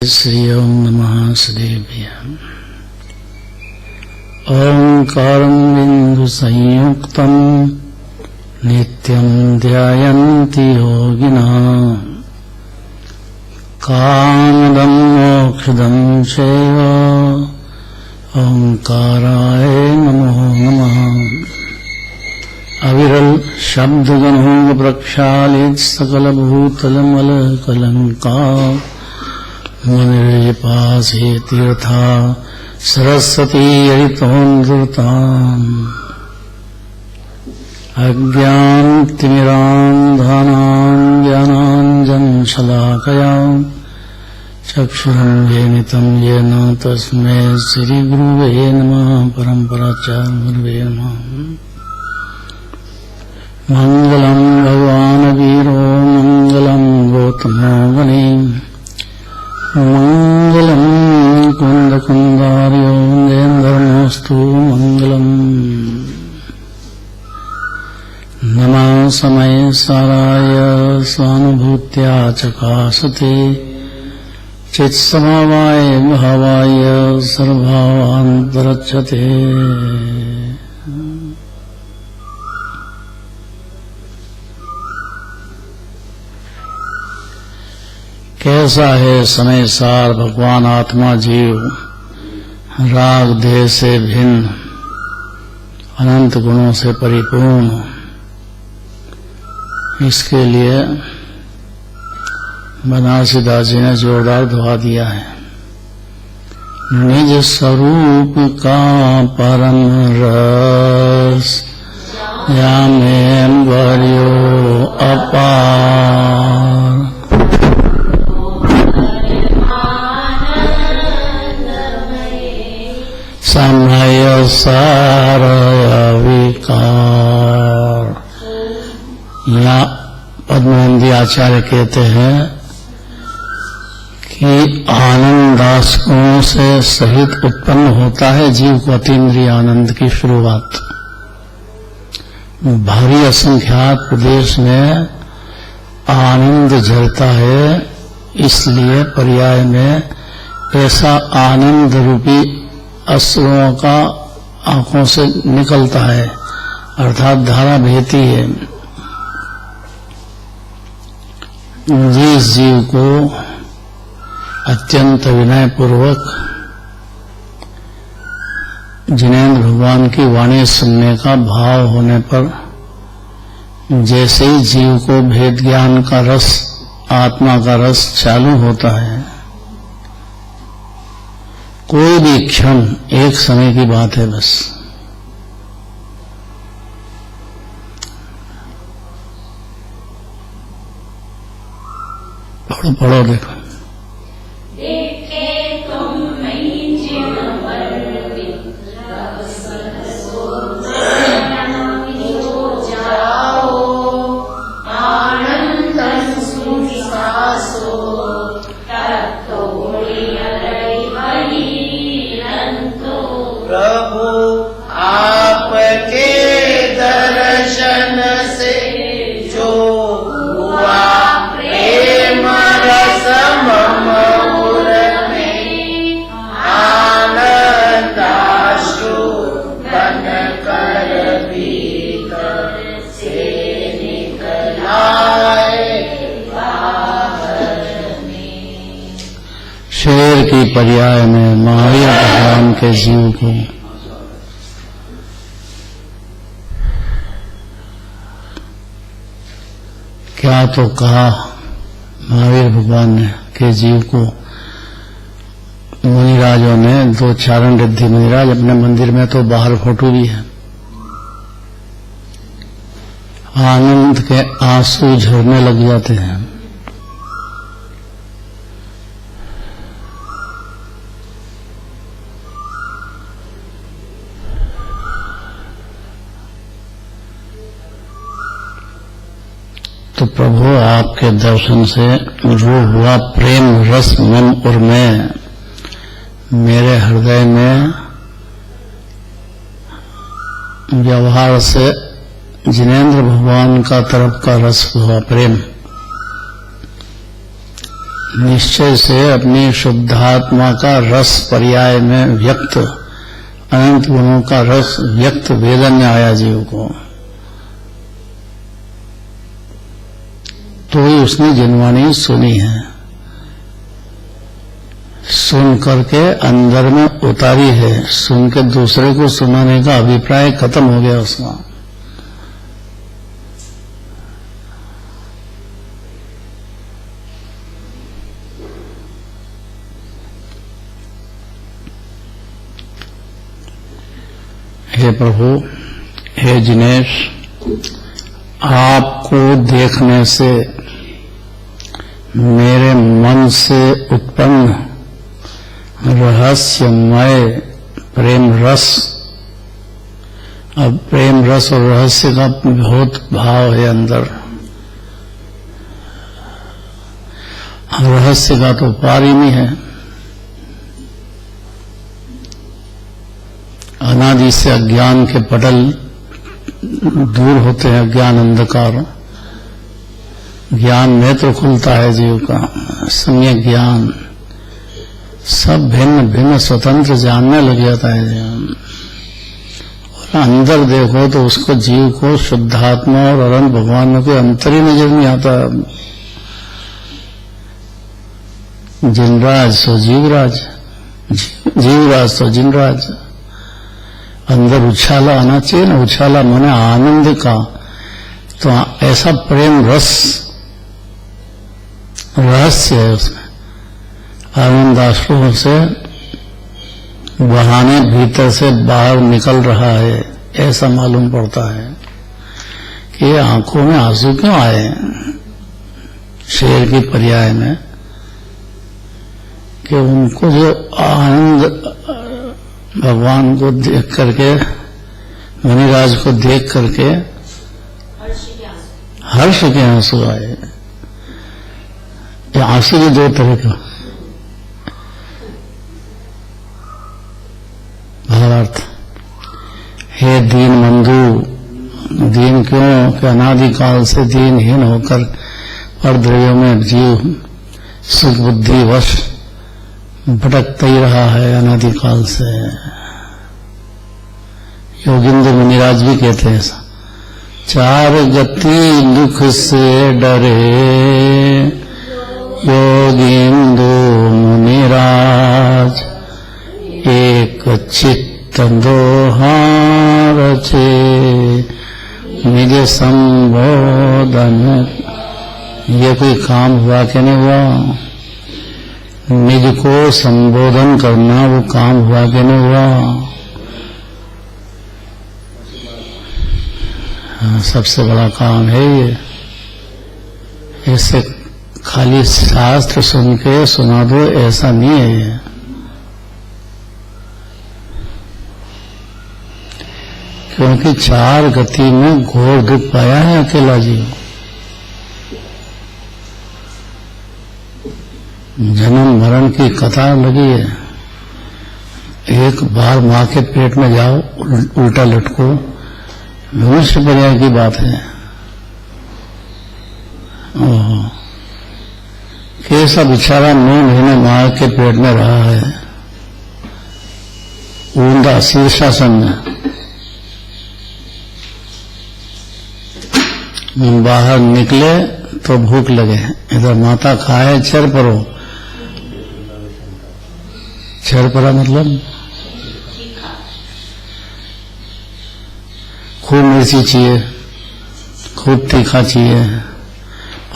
श्री ओम नमः श्रीभ्याम्। ओंकारं बिंदु संयुक्तं नित्यं ध्यायन्ति योगिनः कामदं मोक्षदं चैव ओंकाराय नमो नमः। अविरल शब्द गणों प्रक्षालित सकल भूतलमल कलंका मुनिर्पासे तीर्था सरस्वती हरितोन्द्रताम् अज्ञानतिमिरान्धानां ज्ञानाञ्जनशलाकया चक्षुरुन्मीलितं येन तस्मै श्रीगुरुवे नमः। परम्पराचार्यगुरुवे नमः। मङ्गलं भगवान् वीरो मङ्गलं गौतमो मुने मङ्गलं कुन्दकुन्दार्यो नेन्द्रनोऽस्तु मङ्गलम्। नमः समय साराय स्वानुभूत्या चकासते चित्समवाय भावाय सर्वभावान्तरच्यते। कैसा है समय सार भगवान आत्मा जीव राग देह से भिन्न अनंत गुणों से परिपूर्ण। इसके लिए बनारसीदास जी ने जोरदार दुआ दिया है। निज स्वरूप का परम रस या में बरियो अपार समय सार विकार। यहाँ पद्मनंदी आचार्य कहते हैं कि आनंद दासकों से सहित उत्पन्न होता है जीव को अतीन्द्रिय आनंद की शुरुआत। भारी असंख्यात प्रदेश में आनंद झरता है, इसलिए पर्याय में ऐसा आनंद रूपी अश्रुओं का आंखों से निकलता है, अर्थात धारा बहती है। जिस जीव को अत्यंत विनय पूर्वक जिनेन्द्र भगवान की वाणी सुनने का भाव होने पर जैसे ही जीव को भेद ज्ञान का रस, आत्मा का रस चालू होता है, कोई भी क्षण एक समय की बात है बस। पढ़ो पढ़ो देखो। शेर की पर्याय में महावीर भगवान के जीव को क्या तो कहा महावीर भगवान ने के जीव को मुनिराजों ने, दो चारण रिद्धि मुनिराज अपने मंदिर में तो बाहर फोटो भी है, आनंद के आंसू झरने लग जाते हैं। तो प्रभु आपके दर्शन से जो हुआ प्रेम रस मन और मैं, मेरे हृदय में व्यवहार से जिनेन्द्र भगवान का तरफ का रस हुआ प्रेम। निश्चय से अपनी शुद्धात्मा का रस पर्याय में व्यक्त अनंत गुणों का रस व्यक्त वेदन में आया जीव को, तो ही उसने जिनवाणी सुनी है, सुन करके अंदर में उतारी है, सुन के दूसरे को सुनाने का अभिप्राय खत्म हो गया उसका। हे प्रभु, हे जिनेश, आपको देखने से मेरे मन से उत्पन्न रहस्यमय प्रेम रस, अब प्रेम रस और रहस्य का बहुत भाव है अंदर। रहस्य का तो पार ही नहीं है। अनादि से अज्ञान के पटल दूर होते हैं, अज्ञान अंधकार, ज्ञान नेत्र खुलता है जीव का, सम्यक ज्ञान, सब भिन्न भिन्न स्वतंत्र जानने लग जाता है जीव। और अंदर देखो तो उसको जीव को शुद्धात्मा और अनंत भगवान में कोई अंतर ही नजर नहीं आता। जिनराज सो जीवराज, जीवराज तो जिनराज। अंदर उछाला आना चाहिए ना, उछाला माने आनंद का। तो ऐसा प्रेम रस रहस्य है उसमें, आनंद आश्रुओं से बहाने भीतर से बाहर निकल रहा है, ऐसा मालूम पड़ता है कि आंखों में आंसू क्यों आए शेर की पर्याय में, कि उनको जो आनंद भगवान को देख करके, मुनिराज को देख करके हर्ष के आंसू आए। ये आंसू भी दो तरह के भावार्थ। हे दीन बंधु, दीन क्यों कि अनादिकाल से दीनहीन होकर पर द्रव्यों में जीव सुख बुद्धि वश भटकता ही रहा है अनादिकाल से। योगिंद्र मुनिराज भी कहते हैं ऐसा, चार गति दुख से डरे योगिंद्र मुनिराज, एक चित्त दोहार छे निज संबोधन। ये कोई काम हुआ कि नहीं हुआ? निज को संबोधन करना वो काम हुआ कि नहीं हुआ? हाँ, सबसे बड़ा काम है ये। ऐसे खाली शास्त्र सुन के सुना दो ऐसा नहीं है ये। क्योंकि चार गति में घोर दुख पाया है अकेला जीव। जन्म मरण की कतार लगी है। एक बार मां के पेट में जाओ, उल्टा लटको, मनुष्य पर्याय की बात है। कैसा बेचारा 9 महीने मां के पेट में रहा है, ऊंधा शीर्षासन में। बाहर निकले तो भूख लगे, इधर माता खाए चर परो। चर परा मतलब खूब मिर्ची चाहिए, खूब तीखा चाहिए,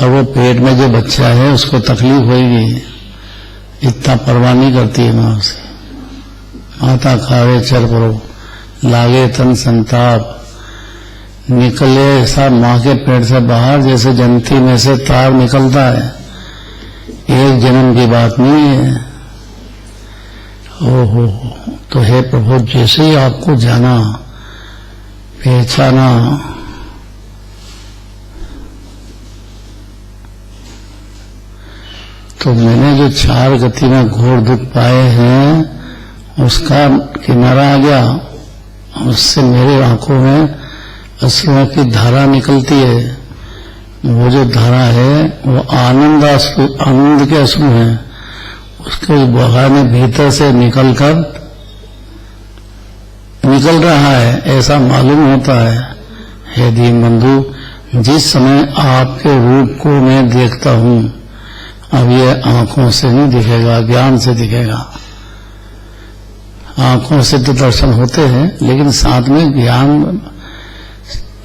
और वो पेट में जो बच्चा है उसको तकलीफ होगी, इतना परवाह नहीं करती है मां उसे। माता खावे चर परो, लागे तन संताप, निकले ऐसा मां के पेट से बाहर जैसे जंती में से तार निकलता है। एक जन्म की बात नहीं है। ओहो, तो हे प्रभु, जैसे ही आपको जाना, पहचाना, तो मैंने जो चार गति में घोर दुख पाए हैं उसका किनारा आ गया। उससे मेरी आंखों में अश्रुओं की धारा निकलती है। वो जो धारा है वो आनंद के अश्रु हैं, उसके बहाने भीतर से निकल रहा है ऐसा मालूम होता है। हे दीन बंधु, जिस समय आपके रूप को मैं देखता हूं, अब ये आंखों से नहीं दिखेगा, ज्ञान से दिखेगा। आंखों से तो दर्शन होते हैं, लेकिन साथ में ज्ञान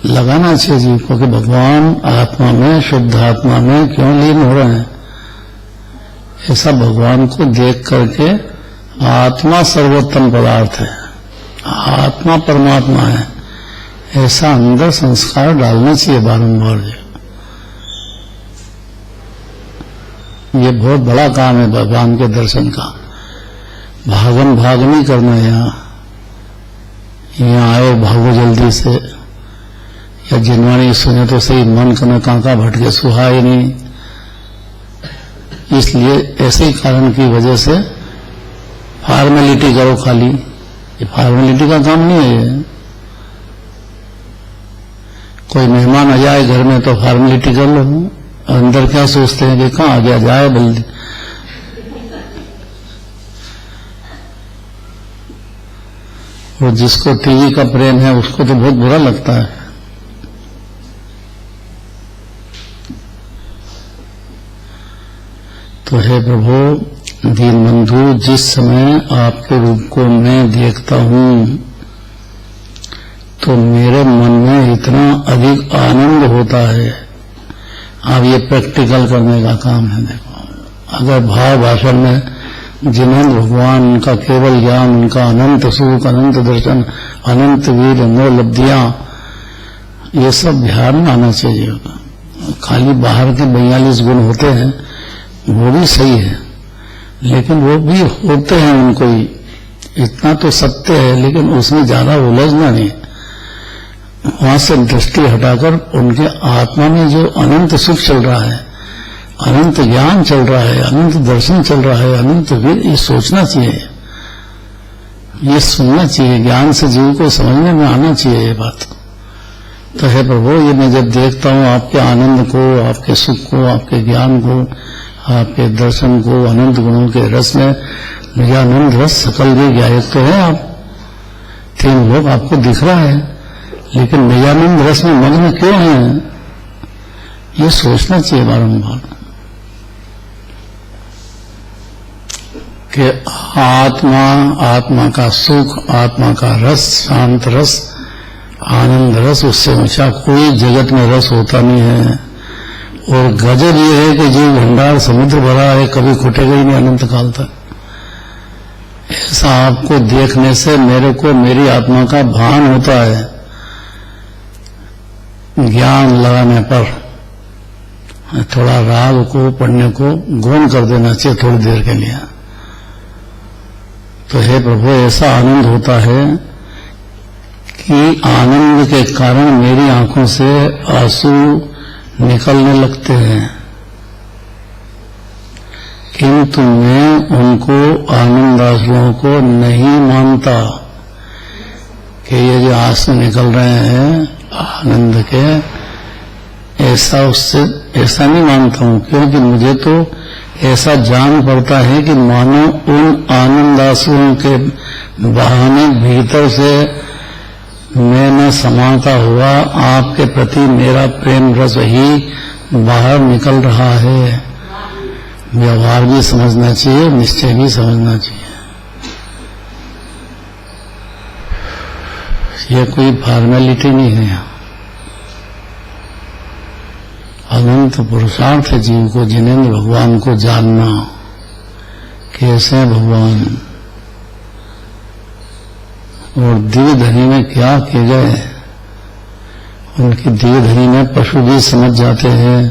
लगाना चाहिए जीव को कि भगवान आत्मा में, शुद्ध आत्मा में क्यों लीन हो रहे हैं। ऐसा भगवान को देख करके, आत्मा सर्वोत्तम पदार्थ है, आत्मा परमात्मा है, ऐसा अंदर संस्कार डालना चाहिए बारंबार। ये बहुत बड़ा काम है भगवान के दर्शन का। भागम भाग नहीं करना, यहाँ आए भागो जल्दी से, या जिनवाणी सुने तो सही, मन करना कांका भटके सुहाए नहीं। इसलिए ऐसे ही कारण की वजह से फॉर्मेलिटी करो खाली, ये फॉर्मेलिटी का काम नहीं है। ये कोई मेहमान आ जाए घर में तो फॉर्मेलिटी कर लो, अंदर क्या सोचते हैं कि कहाँ आ गया, जाए जल्दी। और जिसको टीवी का प्रेम है उसको तो बहुत बुरा लगता है। तो हे प्रभु दीन बंधु, जिस समय आपके रूप को मैं देखता हूं तो मेरे मन में इतना अधिक आनंद होता है। अब ये प्रैक्टिकल करने का काम है। देखो, अगर भाव भाषण में जिन्हें भगवान, उनका केवल ज्ञान, उनका अनंत सुख, अनंत दर्शन, अनंत वीर, अमोलब्धियां, ये सब ध्यान में आना चाहिए। खाली बाहर के 42 गुण होते हैं, वो भी सही है, लेकिन वो भी होते हैं, उनको ही इतना तो सत्य है, लेकिन उसमें ज्यादा उलझना नहीं। वहां से दृष्टि हटाकर उनके आत्मा में जो अनंत सुख चल रहा है, अनंत ज्ञान चल रहा है, अनंत दर्शन चल रहा है, अनंत वीर, ये सोचना चाहिए, ये सुनना चाहिए। ज्ञान से जीव को समझने में आना चाहिए ये बात। तो हे प्रभु, ये मैं जब देखता हूँ आपके आनंद को, आपके सुख को, आपके ज्ञान को, आपके दर्शन को, अनंत गुणों के रस में, मुझे आनंद रस सकल भी गायक तो है आप, 3 लोग आपको दिख रहा है, लेकिन निजानंद रस में मग्न क्यों है, ये सोचना चाहिए बारंबार कि आत्मा का सुख, आत्मा का रस, शांत रस, आनंद रस, उससे ऊंचा कोई जगत में रस होता नहीं है। और गजब ये है कि जीव भंडार समुद्र भरा है, कभी खुटेगा ही नहीं अनंत काल तक। ऐसा आपको देखने से मेरे को मेरी आत्मा का भान होता है। ज्ञान लगाने पर थोड़ा राग को, पढ़ने को गौण कर देना चाहिए थोड़ी देर के लिए। तो हे प्रभु, ऐसा आनंद होता है कि आनंद के कारण मेरी आंखों से आंसू निकलने लगते हैं, किंतु मैं उनको आनंद आंसुओं को नहीं मानता कि ये जो आंसू निकल रहे हैं आनंद के, ऐसा नहीं मानता हूं, क्योंकि मुझे तो ऐसा जान पड़ता है कि मानो उन आनंद आंसुओं के बहाने भीतर से मैं न समाता हुआ आपके प्रति मेरा प्रेम रस ही बाहर निकल रहा है। व्यवहार भी समझना चाहिए, निश्चय भी समझना चाहिए। यह कोई फॉर्मेलिटी नहीं है, अनंत पुरुषार्थ है जीव को जिनेंद्र भगवान को जानना। कैसे हैं भगवान, और दिव्य धनी में क्या किए गए, उनकी दिव्य धनी में पशु भी समझ जाते हैं।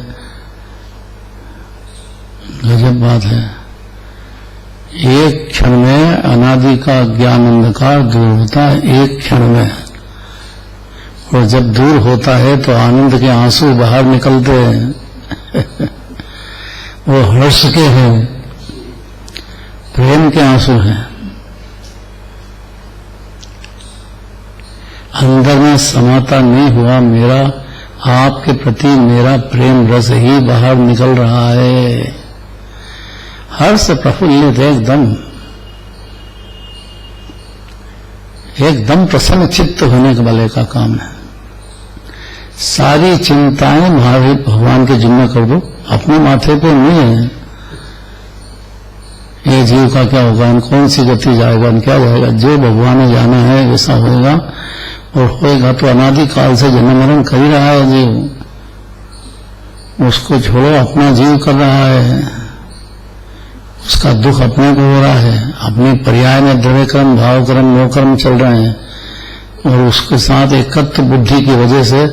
गजब बात है। एक क्षण में अनादि का ज्ञान अंधकार दूर होता है, एक क्षण में, और जब दूर होता है तो आनंद के आंसू बाहर निकलते हैं। वो हर्ष के हैं, प्रेम के आंसू हैं। अंदर में समाता नहीं हुआ मेरा आपके प्रति मेरा प्रेम रस ही बाहर निकल रहा है। हर्ष प्रफुल्लित एकदम प्रसन्न चित्त होने के वाले का काम है। सारी चिंताएं महावीर भगवान के जिम्मे कर दो, अपने माथे पे नहीं है। ये जीव का क्या होगा, कौन सी गति जाएगा, क्या जाएगा, जो भगवान ने जाना है वैसा होगा, और होएगा तो अनादि काल से जन्म मरण कर ही रहा है जीव। उसको छोड़ो, अपना जीव कर रहा है, उसका दुख अपने को हो रहा है। अपने पर्याय में द्रव्य कर्म, भाव कर्म, मोह कर्म चल रहे हैं, और उसके साथ एकत्व बुद्धि की वजह से,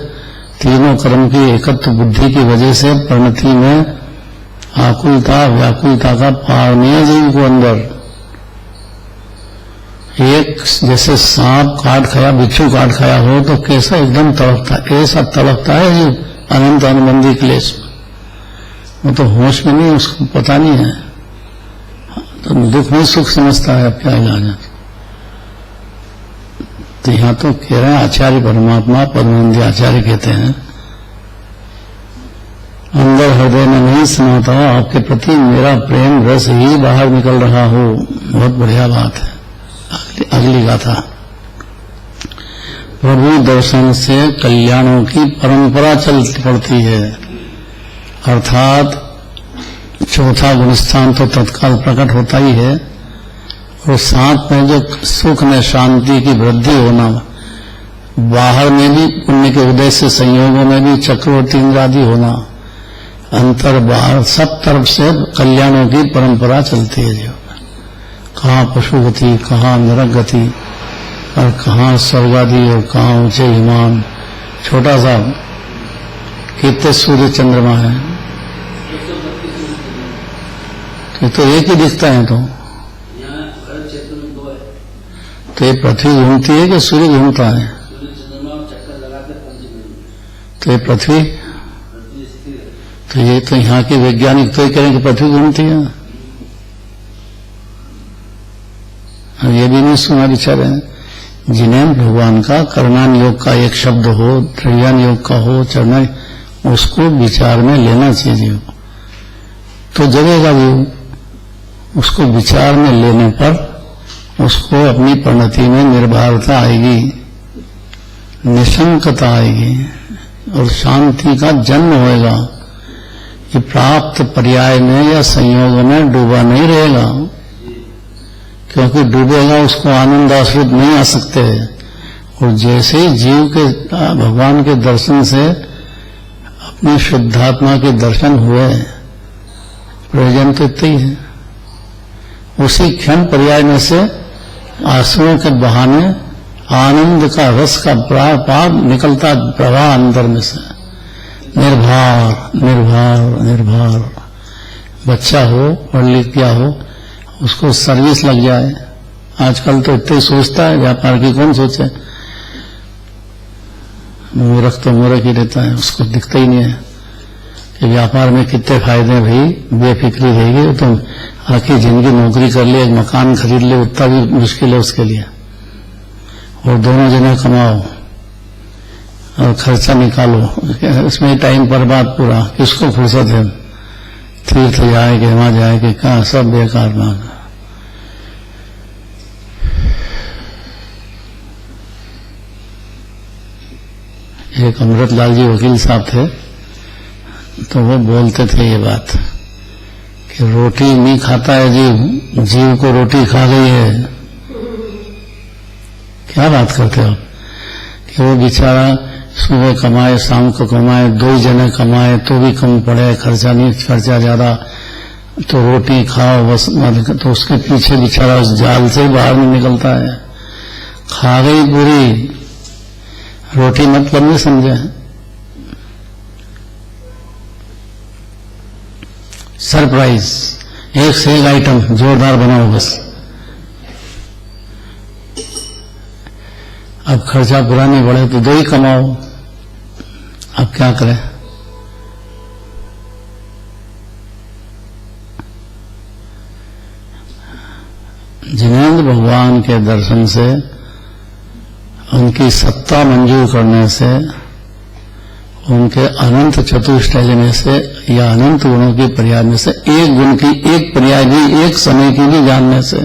तीनों कर्म की एकत्व बुद्धि की वजह से परिणति में आकुलता व्याकुलता का पार नहीं है जीव को अंदर। एक जैसे सांप काट खाया, बिच्छू काट खाया हो तो कैसा एकदम तड़पता, ऐसा तड़पता है जीव अनंत अनुबंधी क्लेश में। वो तो होश में नहीं, उसको पता नहीं है, तो दुख में सुख समझता है। अब क्या इलाज है? तो यहां तो कह रहे हैं आचार्य परमात्मा, पद्मानंद आचार्य कहते हैं, अंदर हृदय में नहीं समाता हो, आपके प्रति मेरा प्रेम रस ही बाहर निकल रहा हो। बहुत बढ़िया बात है। अगली गाथा, प्रभु दर्शन से कल्याणों की परंपरा चलती पड़ती है। अर्थात चौथा गुणस्थान तो तत्काल प्रकट होता ही है, और साथ में जो सुख में शांति की वृद्धि होना, बाहर में भी पुण्य के उदय से संयोगों में भी चक्रवर्ती इंद्रादि होना, अंतर बाहर सब तरफ से कल्याणों की परंपरा चलती है। जो कहाँ पशुगति, कहाँ नरक गति, और कहाँ स्वर्गादि, और कहाँ ऊंचे हिमान। छोटा सा कितने सूर्य चंद्रमा है, तो एक ही दिखता है। तो ये पृथ्वी घूमती है कि सूर्य घूमता है? तो ये पृथ्वी, तो ये तो यहाँ के वैज्ञानिक तो ये कह रहे हैं कि पृथ्वी घूमती है। ये भी नहीं सुना बेचारे, जिन्हें भगवान का करणान योग का एक शब्द हो, त्रयान योग का हो, चरण, उसको विचार में लेना चाहिए, तो जगेगा जीव। उसको विचार में लेने पर उसको अपनी परिणति में निर्भरता आएगी, निशंकता आएगी, और शांति का जन्म होएगा। कि प्राप्त पर्याय में या संयोग में डूबा नहीं रहेगा, क्योंकि डूबेगा उसको आनंद आश्रित नहीं आ सकते। और जैसे ही जीव के भगवान के दर्शन से अपनी शुद्धात्मा के दर्शन हुए, प्रयोजन तो इतना ही है। उसी क्षण पर्याय में से आंसुओं के बहाने आनंद का रस का पार निकलता प्रवाह अंदर में से, निर्भर निर्भर निर्भर। बच्चा हो, पढ़ लिख गया हो, उसको सर्विस लग जाए। आजकल तो इतने सोचता है, व्यापार की कौन सोचे, मूर्ख तो मूर्ख ही रहता है, उसको दिखता ही नहीं है कि व्यापार में कितने फायदे। भाई बेफिक्री रहेगी तो आखिर जिंदगी नौकरी कर ले, एक मकान खरीद ले, उतना भी मुश्किल है उसके लिए। और दोनों जने कमाओ और खर्चा निकालो, इसमें टाइम बर्बाद पूरा। किसको फुर्सत है तीर्थ जाए कि वहां जाए कि कहाँ, सब बेकार मांग। एक अमृतलाल जी वकील साहब थे, तो वो बोलते थे ये बात कि रोटी नहीं खाता है जीव, जीव को रोटी खा गई है। क्या बात करते हो? कि वो बेचारा सुबह कमाए, शाम को कमाए, दो ही जने कमाए तो भी कम पड़े, खर्चा नहीं, खर्चा ज्यादा, तो रोटी खाओ बस, तो उसके पीछे बेचारा उस जाल से बाहर नहीं निकलता है। खा गई पूरी रोटी, मतलब नहीं समझे। सरप्राइज, एक से एक आइटम जोरदार बनाओ बस। अब खर्चा पूरा नहीं बढ़े तो दो ही कमाओ, अब क्या करें। जिनेंद्र भगवान के दर्शन से, उनकी सत्ता मंजूर करने से उनके अनंत चतुष्टय में से या अनंत गुणों की पर्याय में से एक गुण की एक पर्याय भी, एक समय की भी जानने से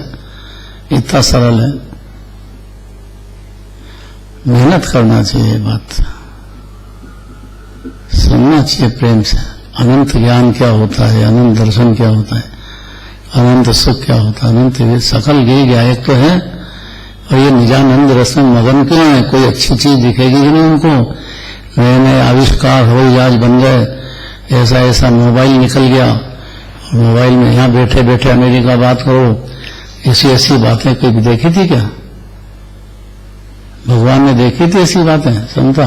इतना सरल है। मेहनत करना चाहिए, बात सुनना चाहिए प्रेम से। अनंत ज्ञान क्या होता है, अनंत दर्शन क्या होता है, अनंत सुख क्या होता है, अनंत सकल गिर गया एक तो है। और ये निजानंद रस में मगन क्यों है? कोई अच्छी चीज दिखेगी कि नहीं उनको? नए नए आविष्कार, हवाई जहाज बन गए, ऐसा ऐसा मोबाइल निकल गया, और मोबाइल में यहाँ बैठे बैठे अमेरिका बात करो, ऐसी ऐसी बातें कोई देखी थी क्या? भगवान ने देखी थी ऐसी बातें? सुनता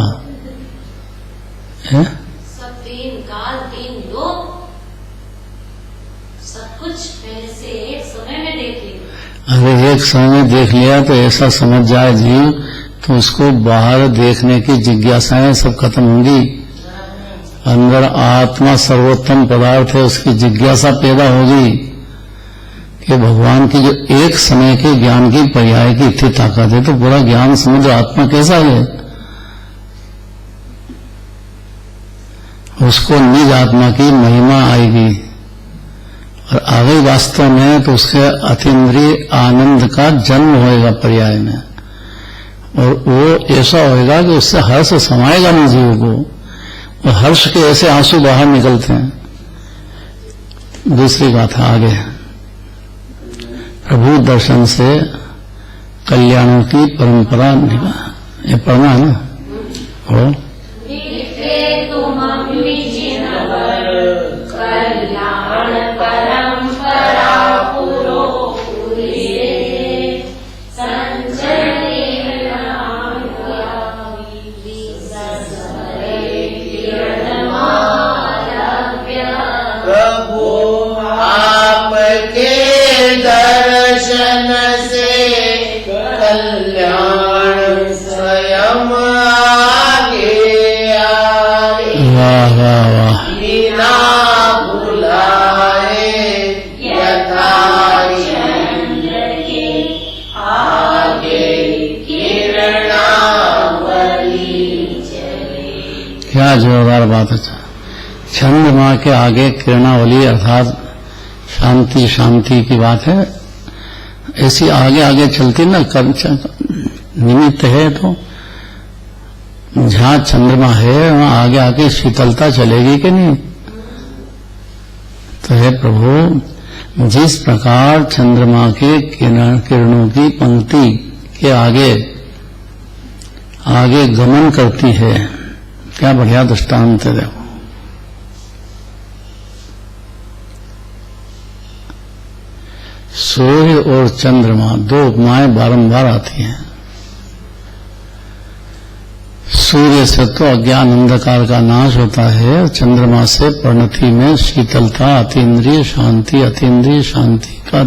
है? सब तीन काल तीन लोग सब कुछ पहले से एक समय में देख लिया। अगर एक समय में देख लिया तो ऐसा समझ जाए जीव, तो उसको बाहर देखने की जिज्ञासाएं सब खत्म होंगी। अंदर आत्मा सर्वोत्तम पदार्थ है, उसकी जिज्ञासा पैदा होगी कि भगवान की जो एक समय के ज्ञान की पर्याय की इतनी ताकत है, तो पूरा ज्ञान समुद्र आत्मा कैसा है? उसको निज आत्मा की महिमा आएगी और आ गई वास्तव में, तो उसके अतीन्द्रिय आनंद का जन्म होएगा पर्याय में, और वो ऐसा होएगा कि उससे हर्ष समाएगा नहीं जीव को, और हर्ष के ऐसे आंसू बाहर निकलते हैं। दूसरी बात आगे, प्रभु दर्शन से कल्याणों की परंपरा निकाल, ये पढ़ना है ना? हो क्या जोरदार बात है। चंद्रमा के आगे किरणावली अर्थात शांति, शांति की बात है। ऐसी आगे आगे चलती ना, निमित्त है, तो जहां चंद्रमा है वहां आगे आगे शीतलता चलेगी कि नहीं? तो है प्रभु, जिस प्रकार चंद्रमा के किरणों की पंक्ति के आगे आगे गमन करती है, क्या बढ़िया दृष्टांत है। देखो, सूर्य और चंद्रमा दो उपमाएं बारंबार आती हैं। सूर्य से तो अज्ञान अंधकार का नाश होता है, और चंद्रमा से परिणति में शीतलता, अतीन्द्रिय शांति का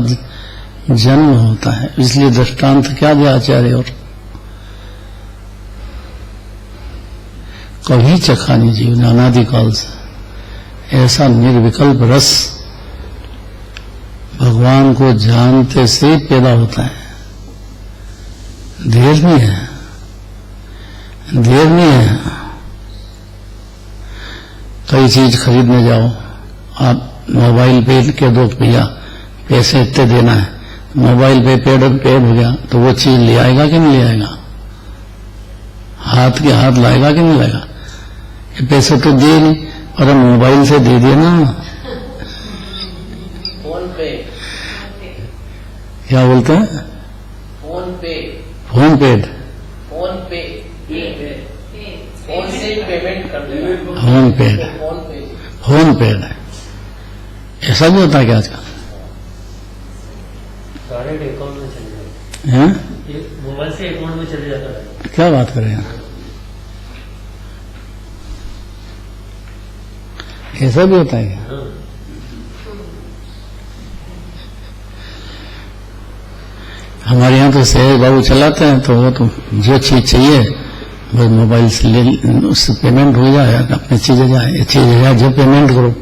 जन्म होता है। इसलिए दृष्टांत क्या दिया आचार्य? और कभी चखा नहीं जीव ने अनादिकाल से ऐसा निर्विकल्प रस, भगवान को जानते से पैदा होता है। देर नहीं है। कई चीज खरीदने जाओ, आप मोबाइल पे के दो भैया पैसे इतने देना है, मोबाइल पे पेड हो गया, तो वो चीज ले आएगा कि नहीं ले आएगा? हाथ के हाथ लाएगा कि नहीं लाएगा? ये पैसे तो दिए नहीं, और मोबाइल से दे दिए ना। फोन पे क्या बोलते हैं? फोन पे फोन पेड, फोन से पेमेंट कर देना। फोन पेड ऐसा भी होता है क्या आजकल? डायरेक्ट अकाउंट में चले जाता है, मोबाइल से अकाउंट में चले जाता है। क्या बात कर रहे हैं? ऐसा भी होता है क्या? हाँ। हमारे यहाँ तो सहज बाबू चलाते हैं, तो वो तो जो चीज चाहिए वो मोबाइल से ले, उससे पेमेंट हो जाए, अपनी चीजें जाए, ये चीज है जो पेमेंट करो,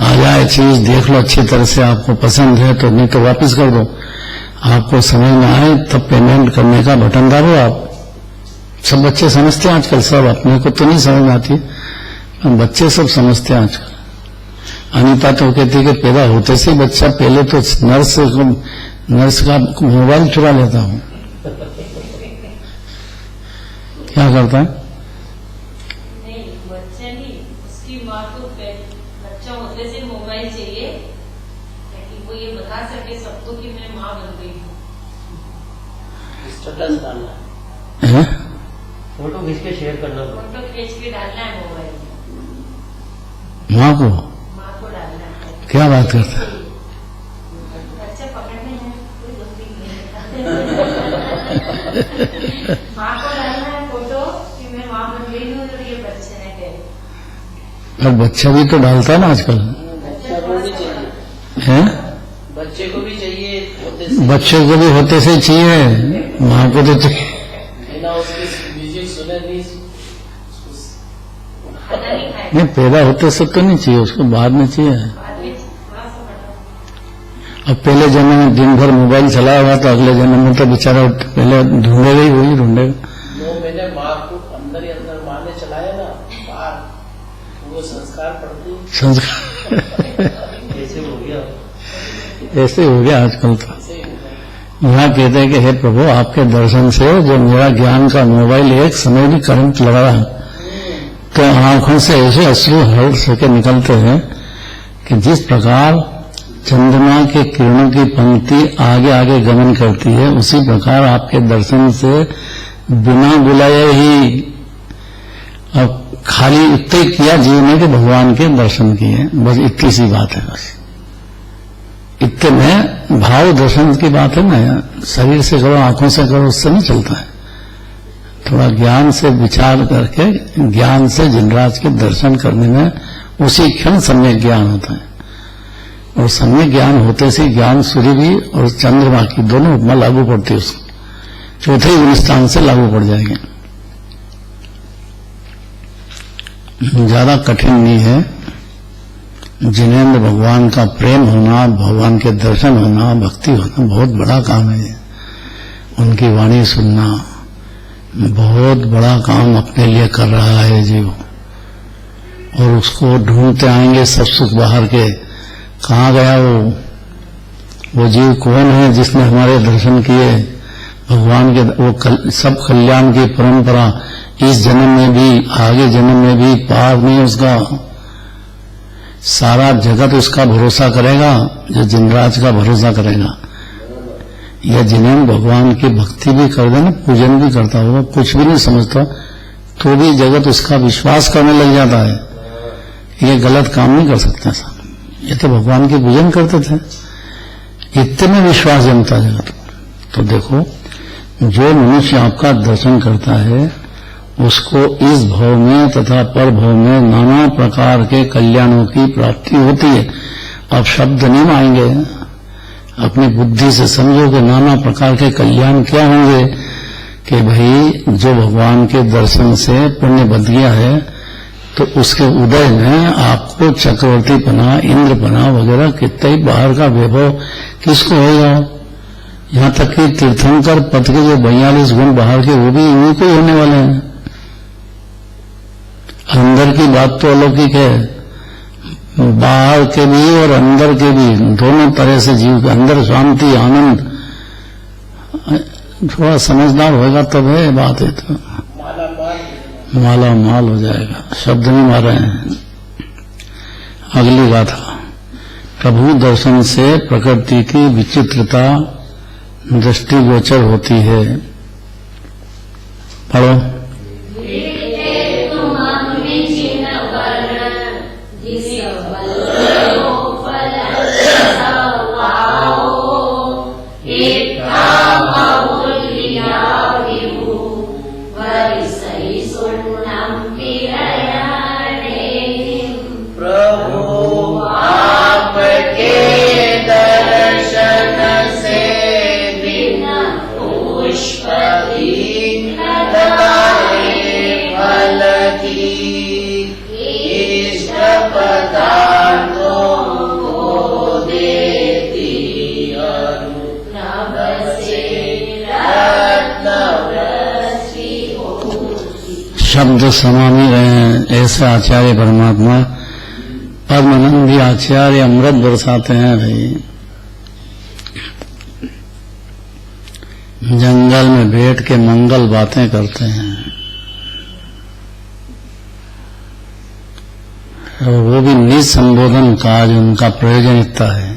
आ जाए चीज, देख लो अच्छी तरह से, आपको पसंद है तो, नहीं तो वापस कर दो। आपको समझ में आए तब पेमेंट करने का बटन दाबो आप। सब बच्चे समझते हैं आजकल, सब, अपने को तो नहीं समझ आती। बच्चे सब समझते हैं आजकल। अनीता तो कहती है कि पैदा होते से बच्चा, पहले तो नर्स का मोबाइल चुरा लेता हूं। क्या करता है? नहीं, बच्चा नहीं, उसकी माँ को बच्चा होते से मोबाइल चाहिए ताकि वो ये बता सके सबको कि मैं माँ बन गई हूँ। स्टेटस डालना हैं? फोटो खींच के शेयर करना पड़ता फोटो खींच के डालना है मोबाइल में, माँ को? माँ को डालना है। क्या बात करता है? बच्चा पकड़ने में कोई गलती नहीं है। माँ को डालना है फोटो कि मैं माँ बन गई हूँ, तो ये बच्चे ने कहे। और बच्चा भी तो डालता है ना आजकल, बच्चा को भी चाहिए, है? बच्चे को भी चाहिए होते से, बच्चों को भी होते से चाहिए, माँ को तो चाहिए। बिना उसकी म्यूजिक सुने नहीं खाना नहीं खाएगा, नहीं, पैदा होते से तो नहीं चाहिए, उसको बाद में चाहिए। बाद में थोड़ा सा बड़ा। अब पहले जन्म में दिन भर मोबाइल चलाया हुआ तो अगले जन्म में तो बेचारा पहले ढूंढेगा ही, वही ढूंढेगा। 9 महीने माँ को अंदर ही अंदर माँ ने चलाया ना बाहर, वो संस्कार पड़ती है। संस्कार कैसे हो गया? ऐसे हो गया आजकल तो। ऐसे ही होता है। यहाँ कहते हैं कि हे प्रभु, आपके दर्शन से जो मेरा ज्ञान का मोबाइल एक समय भी करंट लगा रहा है, तो आंखों से ऐसे अश्रु हर्ष होकर निकलते हैं कि जिस प्रकार चंद्रमा के किरणों की पंक्ति आगे आगे गमन करती है, उसी प्रकार आपके दर्शन से बिना बुलाए ही अब खाली इतने किया जीव ने कि भगवान के दर्शन किए, बस इतनी सी बात है। बस इतने में भाव दर्शन की बात है ना, शरीर से करो आंखों से करो उससे नहीं चलता है। थोड़ा ज्ञान से विचार करके ज्ञान से जिनराज के दर्शन करने में उसी क्षण सम्यक ज्ञान होता है। और सम्यक ज्ञान होते से ज्ञान सूर्य भी और चंद्रमा की दोनों उपमा लागू पड़ती है, उसको चौथे गुणस्थान से लागू पड़ जाएंगे। ज्यादा कठिन नहीं है। जिनेंद्र भगवान का प्रेम होना, भगवान के दर्शन होना, भक्ति होना बहुत बड़ा काम है। उनकी वाणी सुनना बहुत बड़ा काम अपने लिए कर रहा है जीव, और उसको ढूंढते आएंगे सब सुख बाहर के। कहाँ गया वो जीव कौन है जिसने हमारे दर्शन किए? भगवान के वो सब कल्याण की परंपरा इस जन्म में भी आगे जन्म में भी पार नहीं उसका। सारा जगत उसका भरोसा करेगा जो जिनराज का भरोसा करेगा। या जिन्हें भगवान की भक्ति भी कर देना, पूजन भी करता होगा, कुछ भी नहीं समझता, तो भी जगत उसका विश्वास करने लग जाता है। ये गलत काम नहीं कर सकता साहब, ये तो भगवान की पूजन करते थे, इतने में विश्वास जमता जगत। तो देखो, जो मनुष्य आपका दर्शन करता है उसको इस भव में तथा पर भव में नाना प्रकार के कल्याणों की प्राप्ति होती है। अब शब्द नहीं आएंगे, अपनी बुद्धि से समझो कि नाना प्रकार के कल्याण क्या होंगे। कि भाई जो भगवान के दर्शन से पुण्य बन गया है तो उसके उदय में आपको चक्रवर्ती पना, इंद्र पना वगैरह कितना ही बाहर का वैभव किसको होगा। यहाँ तक कि तीर्थंकर पद के जो 42 गुण बाहर के वो भी इन्हीं को ही होने वाले हैं। अंदर की बात तो अलौकिक है, बाहर के भी और अंदर के भी दोनों तरह से जीव के अंदर शांति आनंद। थोड़ा समझदार होगा तब है बात है, तो माला माल हो जाएगा। शब्द नहीं मार रहे हैं। अगली गाथा, प्रभु दर्शन से प्रकृति की विचित्रता दृष्टिगोचर होती है। पढ़ो। लता शब्द समा नहीं रहे हैं, ऐसे आचार्य परमात्मा पद्मनंदी आचार्य अमृत बरसाते हैं भाई। जंगल में बैठ के मंगल बातें करते हैं, और वो भी निज संबोधन का जो उनका प्रयोजन इतना है।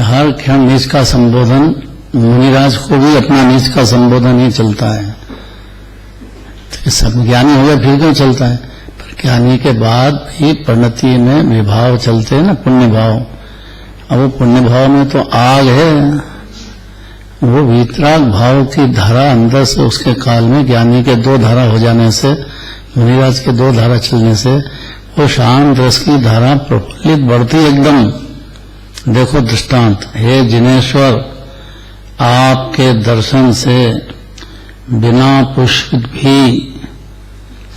हर क्षण निज का संबोधन, मुनिराज को भी अपना निज का संबोधन ही चलता है। तो सब ज्ञानी हो गए फिर क्यों चलता है? पर ज्ञानी के बाद भी परिणति में विभाव चलते हैं ना, पुण्य भाव। अब वो पुण्य भाव में तो आग है, वो वीतराग भाव की धारा अंदर से उसके काल में ज्ञानी के 2 धारा हो जाने से, मुनिराज के 2 धारा चलने से वो शांत रस की धारा प्रफुल्लित बढ़ती एकदम। देखो दृष्टांत, हे जिनेश्वर, आपके दर्शन से बिना पुष्पित भी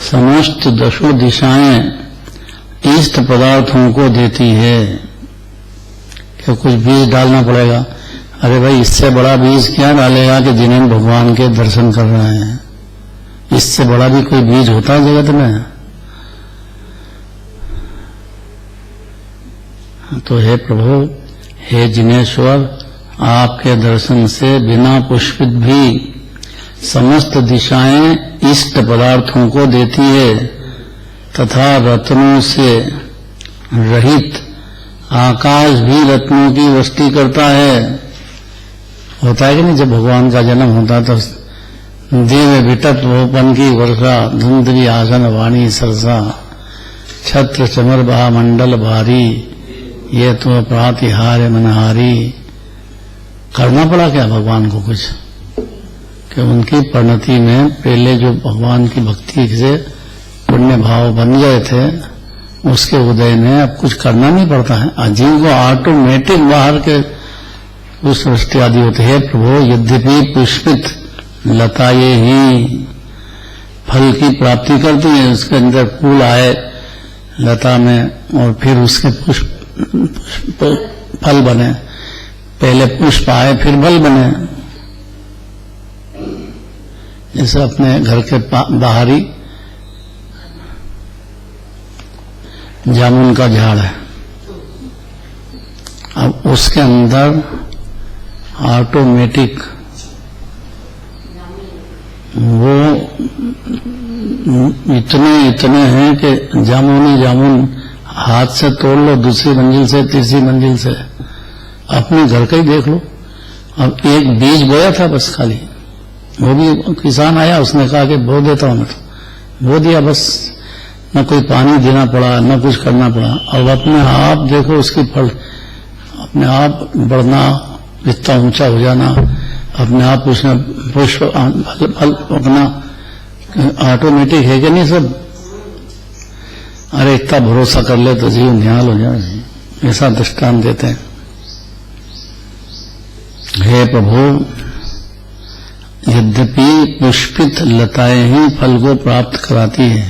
समस्त 10 दिशाएं इष्ट पदार्थों को देती है। क्या कुछ बीज डालना पड़ेगा? अरे भाई, इससे बड़ा बीज क्या डालेगा कि जिन्हें भगवान के दर्शन कर रहे हैं? इससे बड़ा भी कोई बीज होता है जगत में? तो हे प्रभु, हे जिनेश्वर, आपके दर्शन से बिना पुष्पित भी समस्त दिशाएं इष्ट पदार्थों को देती है, तथा रत्नों से रहित आकाश भी रत्नों की वृष्टि करता है। होता है कि नहीं? जब भगवान का जन्म होता तो दिव्य विटप वोपन की वर्षा, धुंधली आसन वाणी सरसा, छत्र चमर बहा मंडल भारी, ये तो प्रातिहार मनहारी। करना पड़ा क्या भगवान को कुछ? कि उनकी परिणति में पहले जो भगवान की भक्ति से पुण्य भाव बन गए थे, उसके उदय में अब कुछ करना नहीं पड़ता है। अजीब को ऑटोमेटिक बाहर के उस सृष्टि आदि होते हैं। प्रभु, यद्यपि पुष्पित लता ये ही फल की प्राप्ति करती है, उसके अंदर फूल आए लता में और फिर उसके पुष्प फल बने, पहले पुष्प आए फिर फल बने। जैसे अपने घर के बाहरी जामुन का झाड़ है, अब उसके अंदर ऑटोमेटिक वो इतने हैं कि जामुन हाथ से तोड़ लो, दूसरी मंजिल से, तीसरी मंजिल से, अपने घर का ही देख लो। अब एक बीज बोया था बस खाली, वो भी किसान आया, उसने कहा कि बो देता हूं मैं, तो बो दिया बस, न कोई पानी देना पड़ा, न कुछ करना पड़ा। अब अपने आप देखो उसकी फल, अपने आप बढ़ना, इतना ऊंचा हो जाना, अपने आप उसमें पुष्प फल पकना, ऑटोमेटिक है कि नहीं सब? अरे इतना भरोसा कर ले तो जीव निहाल हो जाए, ऐसा दृष्टांत देते हैं। हे प्रभु, यद्यपि पुष्पित लताएं ही फल को प्राप्त कराती है,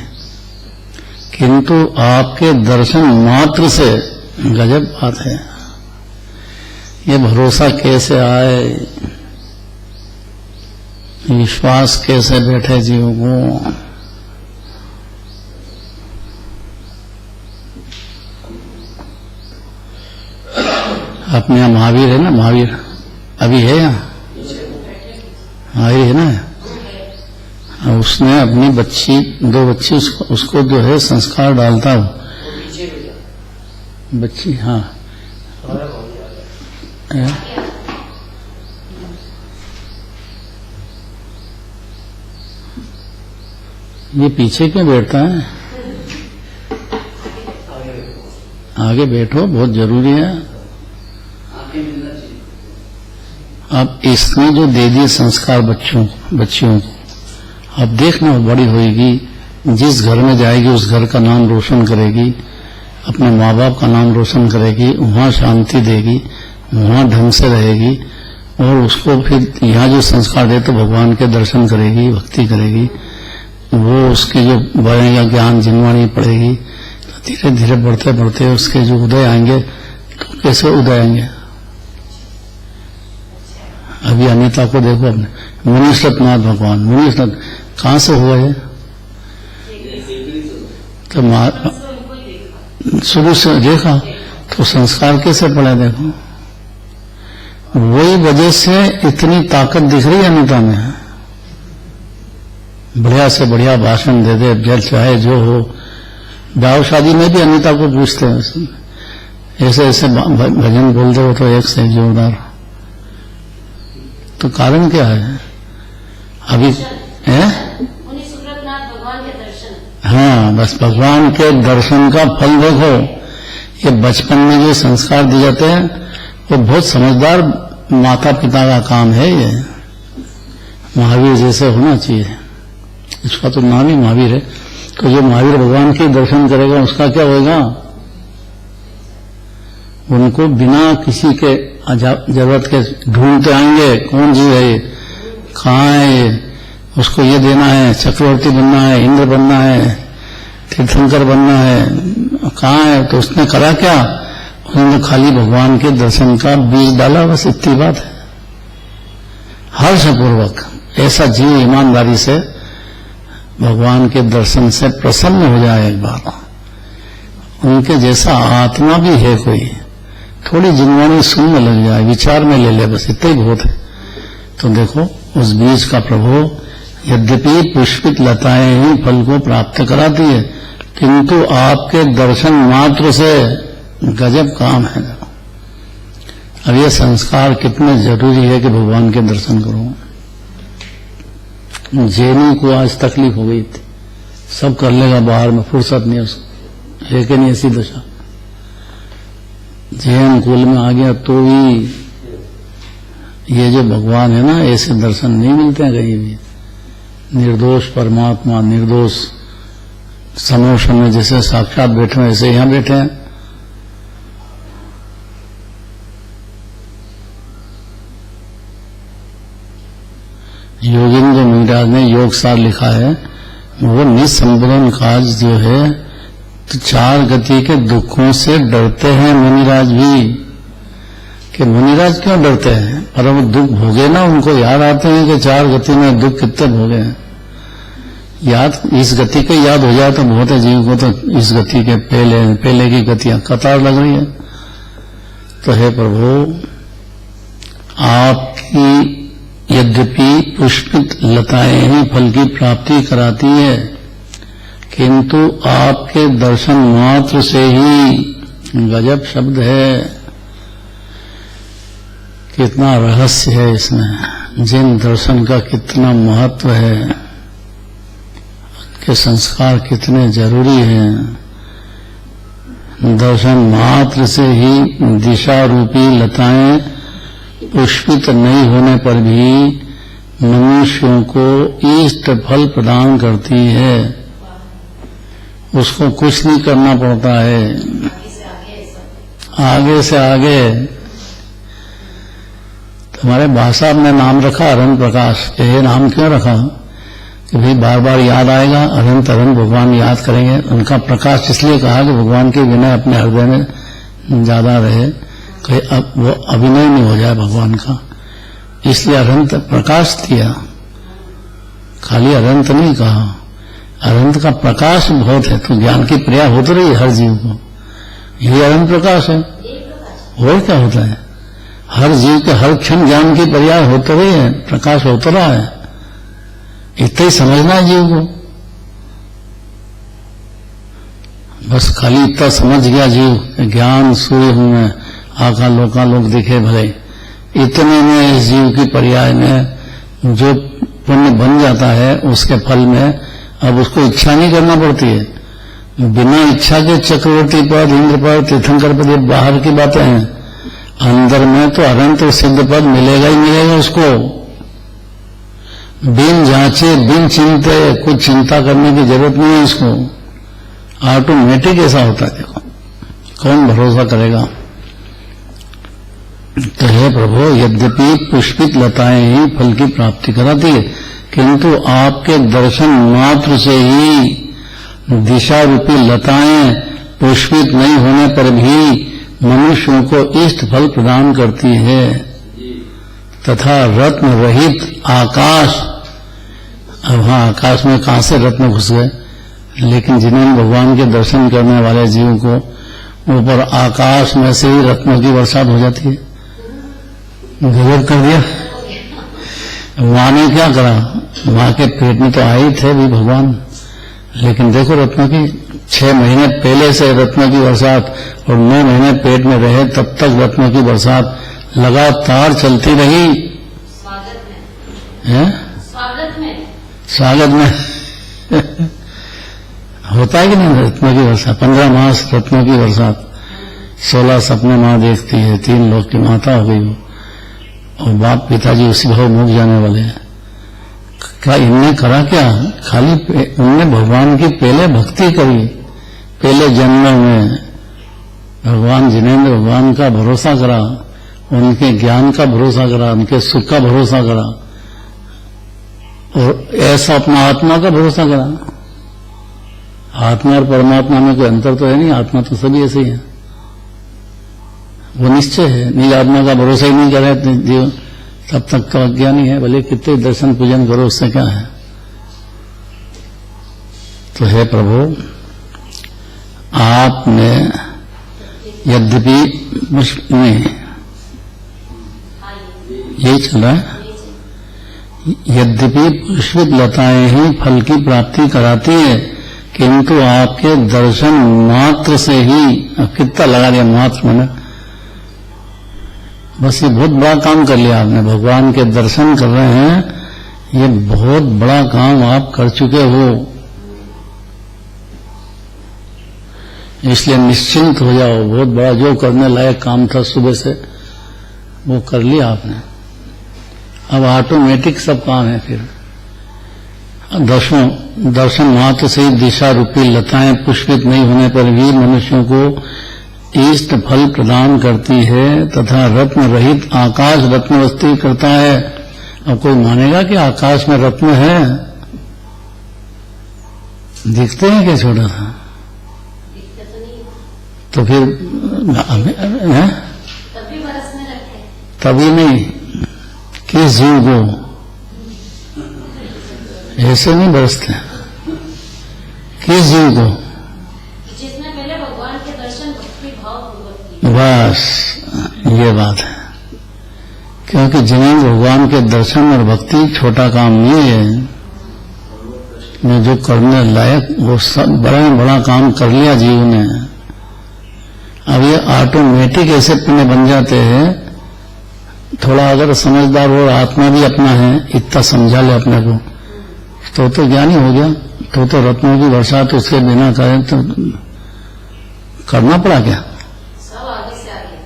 किंतु आपके दर्शन मात्र से गजब बात है। ये भरोसा कैसे आए, विश्वास कैसे बैठे जीव को? अपने यहाँ महावीर है ना, महावीर अभी है यहाँ, महावीर है ना। उसने अपनी बच्ची, 2 बच्ची उसको जो है संस्कार डालता हो बच्ची, हाँ ये पीछे क्यों बैठता है? आगे बैठो, बहुत जरूरी है। अब इसने जो दे दिए संस्कार बच्चियों को, अब देखना बड़ी होएगी, जिस घर में जाएगी उस घर का नाम रोशन करेगी, अपने माँ बाप का नाम रोशन करेगी, वहाँ शांति देगी, वहाँ ढंग से रहेगी, और उसको फिर यहाँ जो संस्कार दे तो भगवान के दर्शन करेगी, भक्ति करेगी, वो उसके जो बढ़ेगा ज्ञान जिनवाणी पड़ेगी, तो धीरे धीरे बढ़ते बढ़ते उसके जो उदय आएंगे, तो कैसे उदय आएंगे? अभी अनिता को देखो, अपने मुनीश्वरनाथ भगवान, मुनीश्वर कहाँ से हुए है? तो उनको ही देखा। शुरू से देखा तो संस्कार कैसे पड़े देखो। वही वजह से इतनी ताकत दिख रही है अनिता में। बढ़िया से बढ़िया भाषण दे दे, जल चाहे जो हो। ब्याह शादी में भी अनिता को पूछते हैं, ऐसे ऐसे भजन बोल दो तो एक से जोरदार। तो कारण क्या है अभी है? उन्हीं सुब्रतनाथ भगवान के दर्शन। हाँ, बस भगवान के दर्शन का फल देखो। ये बचपन में जो संस्कार दिए जाते हैं वो बहुत समझदार माता पिता का काम है। ये महावीर जैसे होना चाहिए। इसका तो नाम ही महावीर है। तो जो महावीर भगवान के दर्शन करेगा उसका क्या होगा? उनको बिना किसी के जरूरत के ढूंढते आएंगे, कौन जीव है ये, कहाँ है ये, उसको ये देना है, चक्रवर्ती बनना है, इंद्र बनना है, तीर्थंकर बनना है, कहाँ है। तो उसने करा क्या? उन्होंने खाली भगवान के दर्शन का बीज डाला, बस इतनी बात है। हर्षपूर्वक ऐसा जीव ईमानदारी से भगवान के दर्शन से प्रसन्न हो जाए एक बार, उनके जैसा आत्मा भी है कोई, थोड़ी जिंदगी सुनने लग जाए, विचार में ले ले, बस इतना ही बहुत है। तो देखो उस बीज का प्रभाव। यद्यपि पुष्पित लताएं ही फल को प्राप्त कराती है, किंतु आपके दर्शन मात्र से गजब काम है। अब ये संस्कार कितने जरूरी है कि भगवान के दर्शन करो। जैनी को आज तकलीफ हो गई थी, सब कर लेगा बाहर में, फुर्सत नहीं उसको, है कि नहीं ऐसी दशा। जैन कुल में आ गया तो भी ये जो भगवान है ना, ऐसे दर्शन नहीं मिलते हैं कहीं भी। निर्दोष परमात्मा, निर्दोष समोशन में जैसे साक्षात बैठे हैं ऐसे यहां बैठे हैं। योगेंद्र महाराज ने योग सार लिखा है, वो निसंबोधन काज जो है तो 4 गति के दुखों से डरते हैं मुनिराज भी। कि मुनिराज क्यों डरते हैं? पर वो दुख भोगे ना, उनको याद आते हैं कि 4 गति में दुख कितने भोगे हैं। याद इस गति के याद हो जाए तो बहुत है जीव को, तो इस गति के पहले की गतियां कतार लग रही है। तो हे प्रभु, आपकी यद्यपि पुष्पित लताएं ही फल की प्राप्ति कराती है, किंतु आपके दर्शन मात्र से ही, गजब शब्द है, कितना रहस्य है इसमें, जिन दर्शन का कितना महत्व है, के संस्कार कितने जरूरी हैं। दर्शन मात्र से ही दिशा रूपी लताएं पुष्पित नहीं होने पर भी मनुष्यों को इष्ट फल प्रदान करती है। उसको कुछ नहीं करना पड़ता है, आगे से आगे। हमारे भाषा में नाम रखा अनंत प्रकाश। ये नाम क्यों रखा? कि भाई बार बार याद आएगा, अनंत अनंत भगवान याद करेंगे। उनका प्रकाश इसलिए कहा कि भगवान के विनय अपने हृदय में ज्यादा रहे, कि अब वो अभिनय नहीं हो जाए भगवान का, इसलिए अनंत प्रकाश दिया। खाली अनंत नहीं कहा, अनंत का प्रकाश बहुत है, तो ज्ञान की प्रिया होती रही हर जीव को। ये अनंत प्रकाश है, और क्या होता है? हर जीव के हर क्षण ज्ञान की पर्याय होते रही है, प्रकाश होता रहा है। इतना ही समझना है जीव को, बस खाली इतना समझ गया जीव, ज्ञान सूर्य हूं मैं, आका लोकालोक दिखे भले, इतने में इस जीव की पर्याय में जो पुण्य बन जाता है उसके फल में अब उसको इच्छा नहीं करना पड़ती है। बिना इच्छा के चक्रवर्ती पद, इंद्र पद, तीर्थंकर पद, ये बाहर की बातें हैं। अंदर में तो अनंत सिद्ध पद मिलेगा ही मिलेगा उसको, बिन जांचे बिन चिंते, कुछ चिंता करने की जरूरत नहीं है इसको, ऑटोमेटिक ऐसा होता है। देखो कौन भरोसा करेगा? तो हे प्रभु, यद्यपि पुष्पित लताएं ही फल की प्राप्ति कराती है, किंतु आपके दर्शन मात्र से ही दिशा रूपी लताएं पुष्पित नहीं होने पर भी मनुष्यों को इष्ट फल प्रदान करती है, तथा रत्न रहित आकाश। अब हाँ, आकाश में कहां से रत्न घुस गए? लेकिन जिन्होंने भगवान के दर्शन करने वाले जीव को ऊपर आकाश में से ही रत्नों की बरसात हो जाती है। गजब कर दिया। माँ ने क्या करा, माँ के पेट में तो आए थे भी भगवान, लेकिन देखो रत्नों की 6 महीने पहले से रत्नों की बरसात और 9 महीने पेट में रहे तब तक रत्नों की बरसात लगातार चलती रही। स्वागत में है स्वागत में होता है कि नहीं रत्नों की बरसात, 15 मास रत्नों की बरसात, 16 सपने माँ देखती है, 3 लोग की माता हो गई वो, और बाप पिताजी उसी भाव मुक जाने वाले हैं। क्या इनने करा क्या, खाली उनने भगवान की पहले भक्ति करी, पहले जन्म में भगवान जिनेंद्र भगवान का भरोसा करा, उनके ज्ञान का भरोसा करा, उनके सुख का भरोसा करा, और ऐसा अपना आत्मा का भरोसा करा। आत्मा और परमात्मा में कोई अंतर तो है नहीं, आत्मा तो सभी ऐसे ही है। वो निश्चय है, निज आत्मा का भरोसा ही नहीं करे जीव तब तक तो अज्ञानी है, भले कितने दर्शन पूजन करो उससे क्या है। तो हे प्रभु, आपने यद्यपि नहीं यही चल रहा है, यद्यपि पुष्पित लताएं ही फल की प्राप्ति कराती है, किंतु आपके दर्शन मात्र से ही, अब कितना लगा दिया मात्र मैंने, बस ये बहुत बड़ा काम कर लिया आपने। भगवान के दर्शन कर रहे हैं, ये बहुत बड़ा काम आप कर चुके हो, इसलिए निश्चिंत हो जाओ। बहुत बड़ा जो करने लायक काम था सुबह से वो कर लिया आपने, अब ऑटोमेटिक सब काम है। फिर दर्शन मात्र से ही दिशा रूपी लताएं पुष्पित नहीं होने पर भी मनुष्यों को इष्ट फल प्रदान करती है तथा रत्न रहित आकाश रत्नवस्ती करता है। अब कोई मानेगा कि आकाश में रत्न है? दिखते हैं क्या छोटा सा? तो फिर है? तभी बरसने लगते हैं। तभी नहीं, किस जीव को ऐसे नहीं बरसते, किस जीव को? जिसने पहले भगवान के दर्शन भक्ति भाव पूर्वक किए। बस ये बात है, क्योंकि जिन्हें भगवान के दर्शन और भक्ति छोटा काम नहीं है, जो करने लायक वो सब बड़ा बड़ा काम कर लिया जीव ने। अब ये ऑटोमेटिक ऐसे पुण्य बन जाते हैं। थोड़ा अगर समझदार हो, आत्मा भी अपना है, इतना समझा ले अपने को, तो ज्ञानी हो गया। तो रत्नों की बरसात उसके बिना करें तो करना पड़ा क्या? सब आगे से आगे।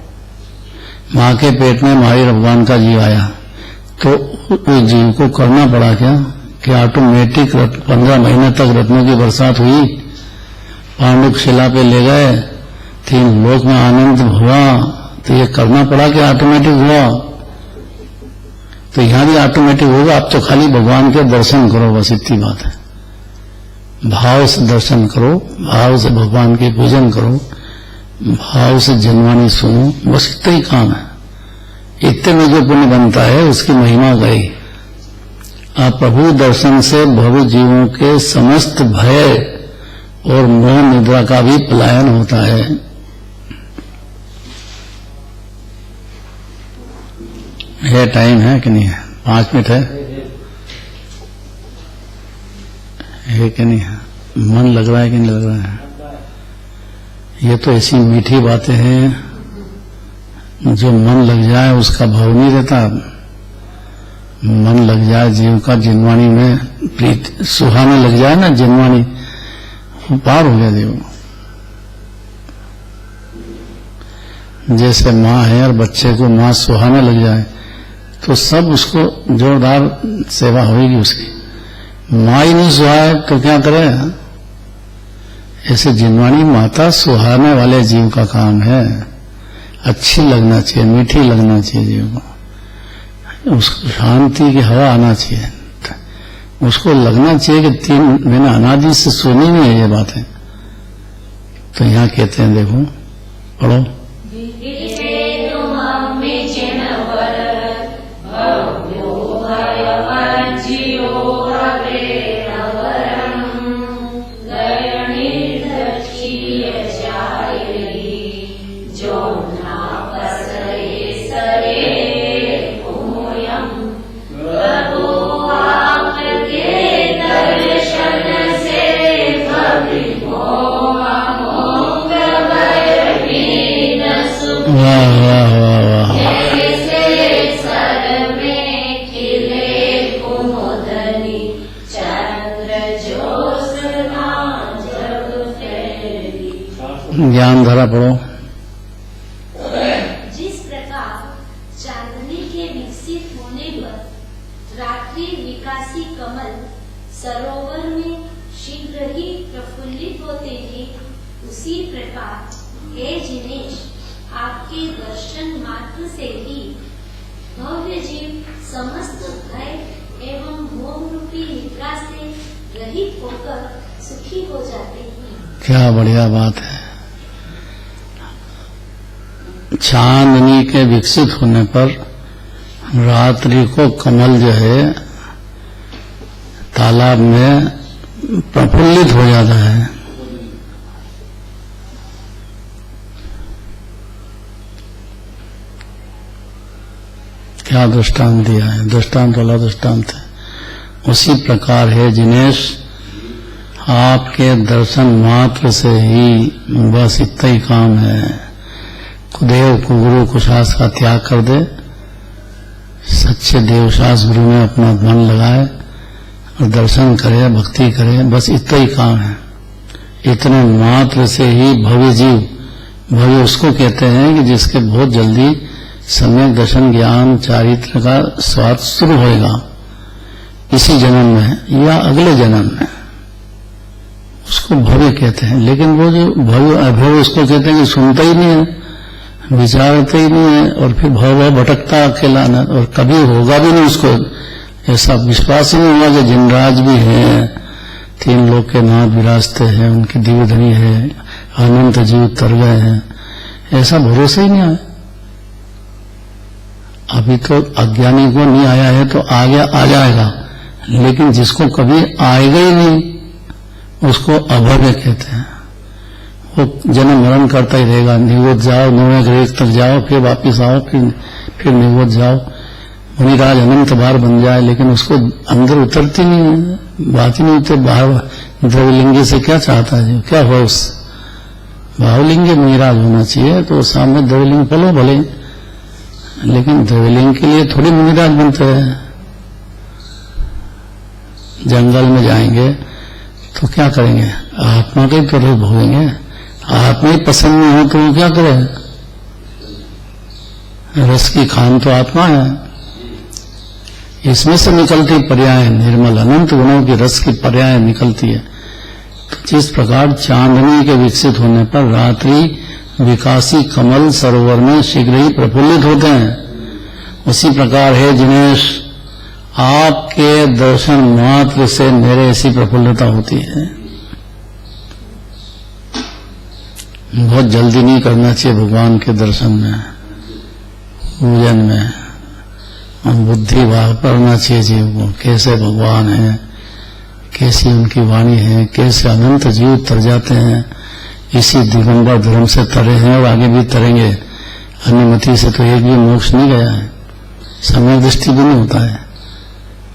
माँ के पेट में माही भगवान का जीव आया तो उस जीव को करना पड़ा क्या कि ऑटोमेटिक 15 महीने तक रत्नों की बरसात हुई, पांडुक शिला पे ले गए, 3 लोक में आनंद हुआ। तो ये करना पड़ा कि ऑटोमेटिक हुआ? तो यहां भी ऑटोमेटिक होगा। आप तो खाली भगवान के दर्शन करो, बस इतनी बात है। भाव से दर्शन करो, भाव से भगवान के पूजन करो, भाव से जनवाणी सुनो, बस इतना ही काम है। इतने में जो पुण्य बनता है उसकी महिमा गई। आप प्रभु दर्शन से भव जीवों के समस्त भय और मोह निद्रा का भी पलायन होता है। ये टाइम है कि नहीं है? 5 मिनट है कि नहीं है? मन लग रहा है कि नहीं लग रहा है? ये तो ऐसी मीठी बातें हैं, जो मन लग जाए उसका भाव नहीं रहता। मन लग जाए जीव का, जिनवाणी में प्रीत सुहाने लग जाए ना, जिनवाणी पार हो गया जीव। जैसे माँ है और बच्चे को माँ सुहाने लग जाए तो सब उसको जोरदार सेवा होगी उसकी। माँ ही नहीं सुहाए तो क्या करे? ऐसे जिनवाणी माता सुहाने वाले जीव का काम है। अच्छी लगना चाहिए, मीठी लगना चाहिए जीव को, उसको शांति की हवा आना चाहिए, उसको लगना चाहिए कि 3 महीने अनादि से सोनी नहीं है ये बात है। तो यहाँ कहते हैं, देखो पढ़ो, जीव ज्ञान धारा पढ़ो। जिस प्रकार चांदनी के विकसित होने पर रात्रि विकासी कमल सरोवर में शीघ्र ही प्रफुल्लित होते हैं, उसी प्रकार हे जिनेश, आपके दर्शन मात्र से ही भव्य जीव समस्त भय एवं मोह रूपी निद्रा से रहित होकर सुखी हो जाते हैं। क्या बढ़िया बात है। चांदनी के विकसित होने पर रात्रि को कमल जो है तालाब में प्रफुल्लित हो जाता है। क्या दृष्टांत दिया है, दृष्टांत वाला दृष्टांत है। उसी प्रकार है जिनेश, आपके दर्शन मात्र से ही बस इतना ही काम है। कुदेव कुगुरु कुशास्त्र का त्याग कर दे, सच्चे देवशास्त्र गुरु में अपना मन लगाए और दर्शन करे, भक्ति करे, बस इतना ही काम है। इतने मात्र से ही भव्य जीव, भव्य उसको कहते हैं कि जिसके बहुत जल्दी सम्यक दर्शन ज्ञान चारित्र का स्वाद शुरू होएगा, इसी जन्म में या अगले जन्म में, उसको भव्य कहते हैं। लेकिन वो जो भव्य अभव्य उसको कहते हैं कि सुनता ही नहीं है, विचारता ही नहीं है, और फिर भव भटकता अकेला न, और कभी होगा भी नहीं उसको। ऐसा विश्वास ही नहीं हुआ कि जिनराज भी है, तीन लोग के नाथ विराजते हैं, उनकी दिव्य धनी है, अनंत जीव तर गए हैं, ऐसा भरोसा ही नहीं आया। अभी तो अज्ञानी को नहीं आया है तो आगे आ जाएगा, लेकिन जिसको कभी आएगा ही नहीं उसको अभव्य कहते हैं। वो जन्म मरण करता ही रहेगा, निवृत्त जाओ, नवे ग्रह तक जाओ, फिर वापिस आओ, फिर निवृत्त जाओ, मुनिराज अनंत बार बन जाए, लेकिन उसको अंदर उतरती नहीं है, बात ही नहीं उतरती। बाहर द्रव्यलिंगी से क्या चाहता है, क्या हो उस भावलिंगी मुनिराज होना चाहिए, तो सामने द्रव्यलिंग फलो भले, लेकिन द्रव्यलिंग के लिए थोड़ी मुनिराज बनते हैं। जंगल में जाएंगे तो क्या करेंगे, आत्मा के तो रस भोगेंगे, आत्मा ही पसंद नहीं हो तो वो क्या करे, रस की खान तो आत्मा है, इसमें से निकलती पर्याय निर्मल अनंत गुणों की रस की पर्याय निकलती है। तो जिस प्रकार चांदनी के विकसित होने पर रात्रि विकासी कमल सरोवर में शीघ्र ही प्रफुल्लित होते हैं, उसी प्रकार है जिनेश, आपके दर्शन मात्र से मेरे ऐसी प्रफुल्लता होती है। बहुत जल्दी नहीं करना चाहिए भगवान के दर्शन में, पूजन में, और बुद्धि वापरना चाहिए जीव को, कैसे भगवान है, कैसी उनकी वाणी है, कैसे अनंत जीव तर जाते हैं, इसी दिगंबर धर्म से तरे हैं और आगे भी तरेंगे। अनुमति से तो एक भी मोक्ष नहीं गया है, समय दृष्टि भी नहीं होता है,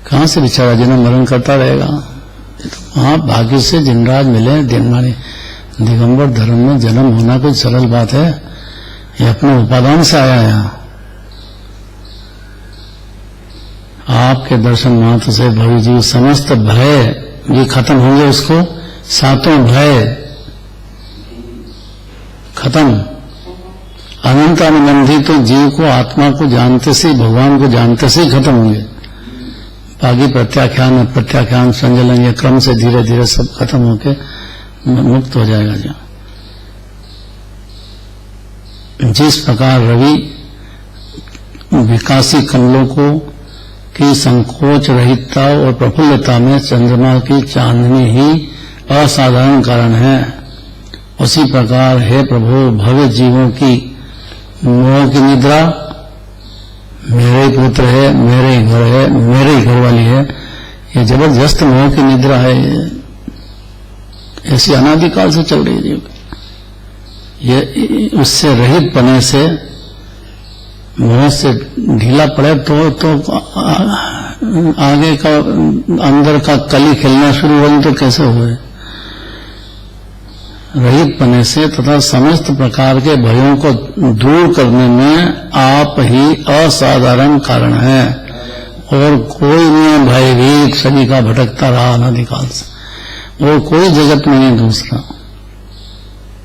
कहां से बेचारा जन्म मरण करता रहेगा। तो वहां भाग्य से जिनराज मिले, दिनमानी दिगंबर धर्म में जन्म होना कोई सरल बात है, ये अपने उपादान से आया है। आपके दर्शन मात्र से भव्य जीव समस्त भय ये खत्म होंगे, उसको सातों भय खत्म। अनंत अनुबंधी तो जीव को, आत्मा को जानते से, भगवान को जानते से ही खत्म होंगे। बाकी प्रत्याख्यान प्रत्याख्यान संजलन ये क्रम से धीरे धीरे सब खत्म होके मुक्त हो जाएगा। जिस प्रकार रवि विकासी कमलों को की संकोच रहितता और प्रफुल्लता में चंद्रमा की चांदनी ही असाधारण कारण है, उसी प्रकार हे प्रभु भव्य जीवों की मोह की निद्रा, मेरे ही पुत्र है, मेरे ही घर है, मेरे ही घर वाली है, ये जबरदस्त मोह की निद्रा है, ऐसी अनादिकाल से चल रही है। ये उससे रहित पने से, मोह से ढीला पड़े तो आगे का अंदर का कली खिलना शुरू हो तो कैसे हुए। रहित पने से तथा समस्त प्रकार के भयों को दूर करने में आप ही असाधारण कारण है, और कोई नहीं भयभीत सभी का भटकता रहा अनादिकाल से, और कोई जगत में नहीं दूसरा।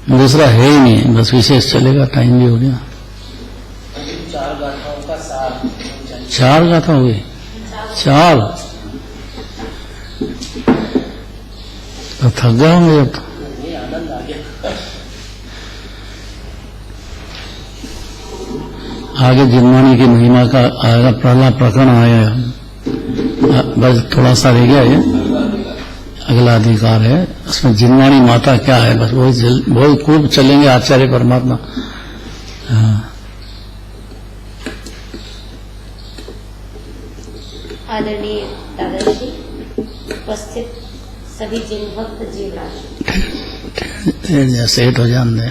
दूसरा है ही नहीं, बस विशेष चलेगा। टाइम भी हो गया। 4 गाथाओं का सार 4 गाथा हो गई, 4 तो थक गए होंगे अब। नहीं, आनंद आ गया। आगे जिनवाणी की महिमा का आएगा, पहला प्रकरण आएगा, बस थोड़ा सा रह गया है, अगला अधिकार है। उसमें जिनवाणी माता क्या है, बस वही खूब चलेंगे आचार्य परमात्मा। हाँ। आदरणीय दादाजी, उपस्थित सभी जिन भक्त जीव राशि, सेठ हो जान दे।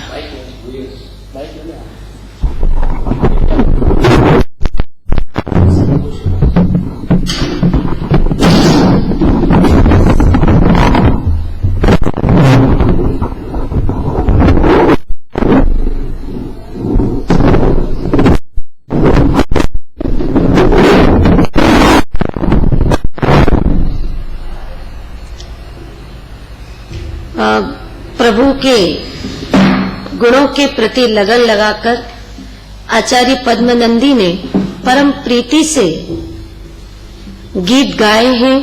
प्रभु के गुणों के प्रति लगन लगाकर आचार्य पद्मनंदी ने परम प्रीति से गीत गाए हैं।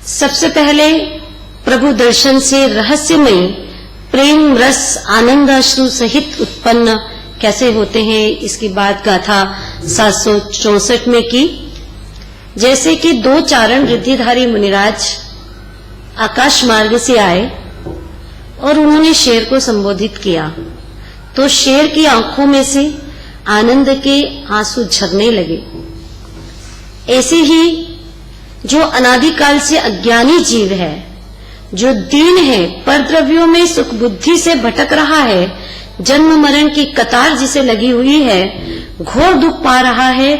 सबसे पहले प्रभु दर्शन से रहस्यमय प्रेम रस आनंद अश्रु सहित उत्पन्न कैसे होते हैं, इसकी बात गाथा 764 में की। जैसे कि 2 चारण रिद्धिधारी मुनिराज आकाश मार्ग से आए और उन्होंने शेर को संबोधित किया, तो शेर की आंखों में से आनंद के आंसू झरने लगे। ऐसे ही जो अनादिकाल से अज्ञानी जीव है, जो दीन है, परद्रव्यों में सुख बुद्धि से भटक रहा है, जन्म मरण की कतार जिसे लगी हुई है, घोर दुख पा रहा है,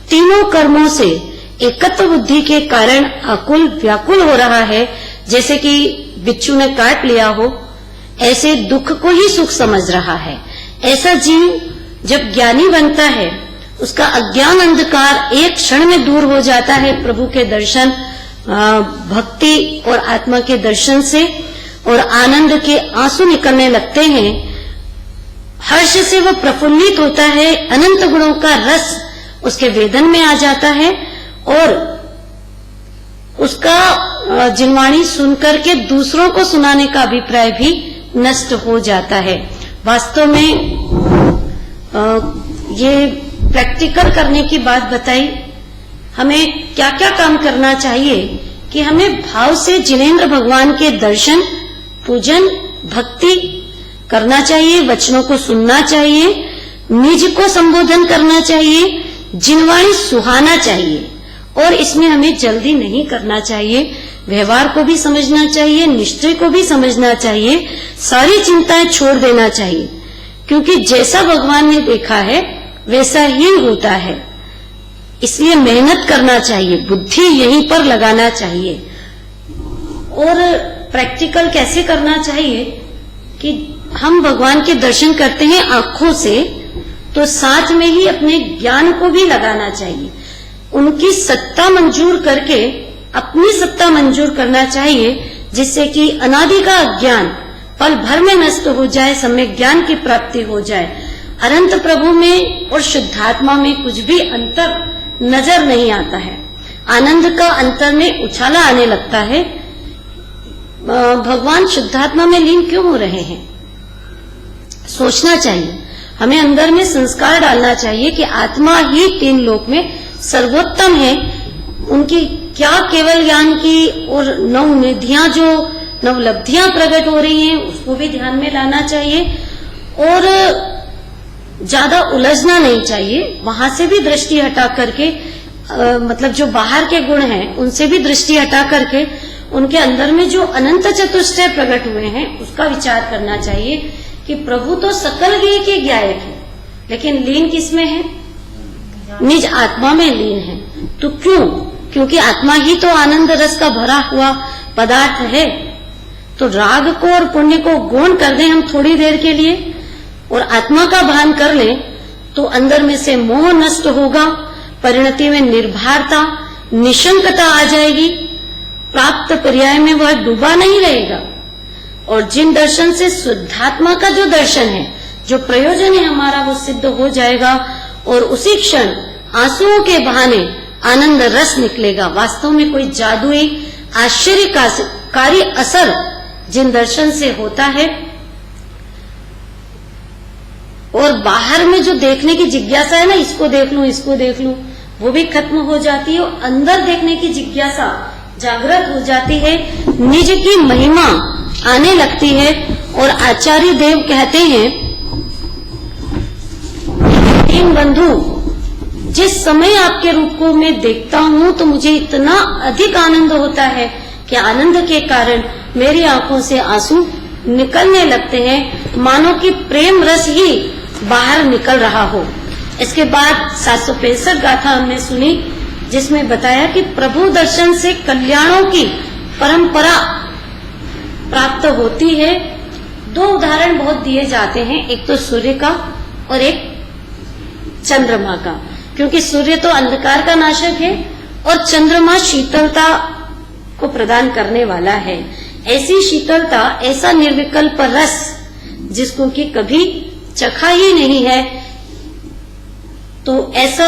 तीनों कर्मों से एकत्व बुद्धि के कारण अकुल व्याकुल हो रहा है, जैसे कि बिच्छू ने काट लिया हो, ऐसे दुख को ही सुख समझ रहा है। ऐसा जीव जब ज्ञानी बनता है, उसका अज्ञान अंधकार एक क्षण में दूर हो जाता है प्रभु के दर्शन, भक्ति और आत्मा के दर्शन से, और आनंद के आंसू निकलने लगते हैं। हर्ष से वह प्रफुल्लित होता है, अनंत गुणों का रस उसके वेदन में आ जाता है और उसका जिनवाणी सुनकर के दूसरों को सुनाने का अभिप्राय भी नष्ट हो जाता है। वास्तव में ये प्रैक्टिकल करने की बात बताई। हमें क्या क्या काम करना चाहिए कि हमें भाव से जिनेंद्र भगवान के दर्शन, पूजन, भक्ति करना चाहिए, वचनों को सुनना चाहिए, निज को संबोधन करना चाहिए, जिनवाणी सुहाना चाहिए, और इसमें हमें जल्दी नहीं करना चाहिए। व्यवहार को भी समझना चाहिए, निश्चय को भी समझना चाहिए, सारी चिंताएं छोड़ देना चाहिए, क्योंकि जैसा भगवान ने देखा है वैसा ही होता है। इसलिए मेहनत करना चाहिए, बुद्धि यहीं पर लगाना चाहिए। और प्रैक्टिकल कैसे करना चाहिए कि हम भगवान के दर्शन करते हैं आंखों से, तो साथ में ही अपने ज्ञान को भी लगाना चाहिए। उनकी सत्ता मंजूर करके अपनी सत्ता मंजूर करना चाहिए, जिससे कि अनादि का अज्ञान पल भर में नष्ट हो जाए, सम्यक ज्ञान की प्राप्ति हो जाए। अनंत प्रभु में और शुद्धात्मा में कुछ भी अंतर नजर नहीं आता है। आनंद का अंतर में उछाला आने लगता है। भगवान शुद्धात्मा में लीन क्यों हो रहे हैं, सोचना चाहिए। हमें अंदर में संस्कार डालना चाहिए कि आत्मा ही 3 लोक में सर्वोत्तम है। उनकी क्या केवल ज्ञान की और नवनिधियां, जो नवलब्धियां प्रकट हो रही हैं, उसको भी ध्यान में लाना चाहिए। और ज्यादा उलझना नहीं चाहिए, वहां से भी दृष्टि हटा करके मतलब जो बाहर के गुण हैं उनसे भी दृष्टि हटा करके उनके अंदर में जो अनंत चतुष्टय प्रकट हुए हैं उसका विचार करना चाहिए कि प्रभु तो सकल ज्ञेय के ज्ञायक है, लेकिन लीन किसमें है, निज आत्मा में लीन है। तो क्यों? क्योंकि आत्मा ही तो आनंद रस का भरा हुआ पदार्थ है। तो राग को और पुण्य को गौण कर दें हम थोड़ी देर के लिए और आत्मा का भान कर लें, तो अंदर में से मोह नष्ट होगा, परिणति में निर्भरता, निशंकता आ जाएगी, प्राप्त पर्याय में वह डूबा नहीं रहेगा। और जिन दर्शन से शुद्धात्मा का जो दर्शन है, जो प्रयोजन है हमारा, वो सिद्ध हो जाएगा और उसी क्षण आंसुओं के बहाने आनंद रस निकलेगा। वास्तव में कोई जादुई आश्चर्यकारी असर जिन दर्शन से होता है और बाहर में जो देखने की जिज्ञासा है ना, इसको देख लूं, इसको देख लूं, वो भी खत्म हो जाती है और अंदर देखने की जिज्ञासा जागृत हो जाती है, निज की महिमा आने लगती है। और आचार्य देव कहते हैं, प्रेम बंधु, जिस समय आपके रूप को मैं देखता हूँ तो मुझे इतना अधिक आनंद होता है कि आनंद के कारण मेरी आंखों से आंसू निकलने लगते हैं, मानो कि प्रेम रस ही बाहर निकल रहा हो। इसके बाद 765 गाथा हमने सुनी, जिसमें बताया कि प्रभु दर्शन से कल्याणों की परंपरा प्राप्त होती है। 2 उदाहरण बहुत दिए जाते हैं, एक तो सूर्य का और एक चंद्रमा का, क्योंकि सूर्य तो अंधकार का नाशक है और चंद्रमा शीतलता को प्रदान करने वाला है। ऐसी शीतलता, ऐसा निर्विकल्प रस जिसको कि कभी चखा ही नहीं है, तो ऐसा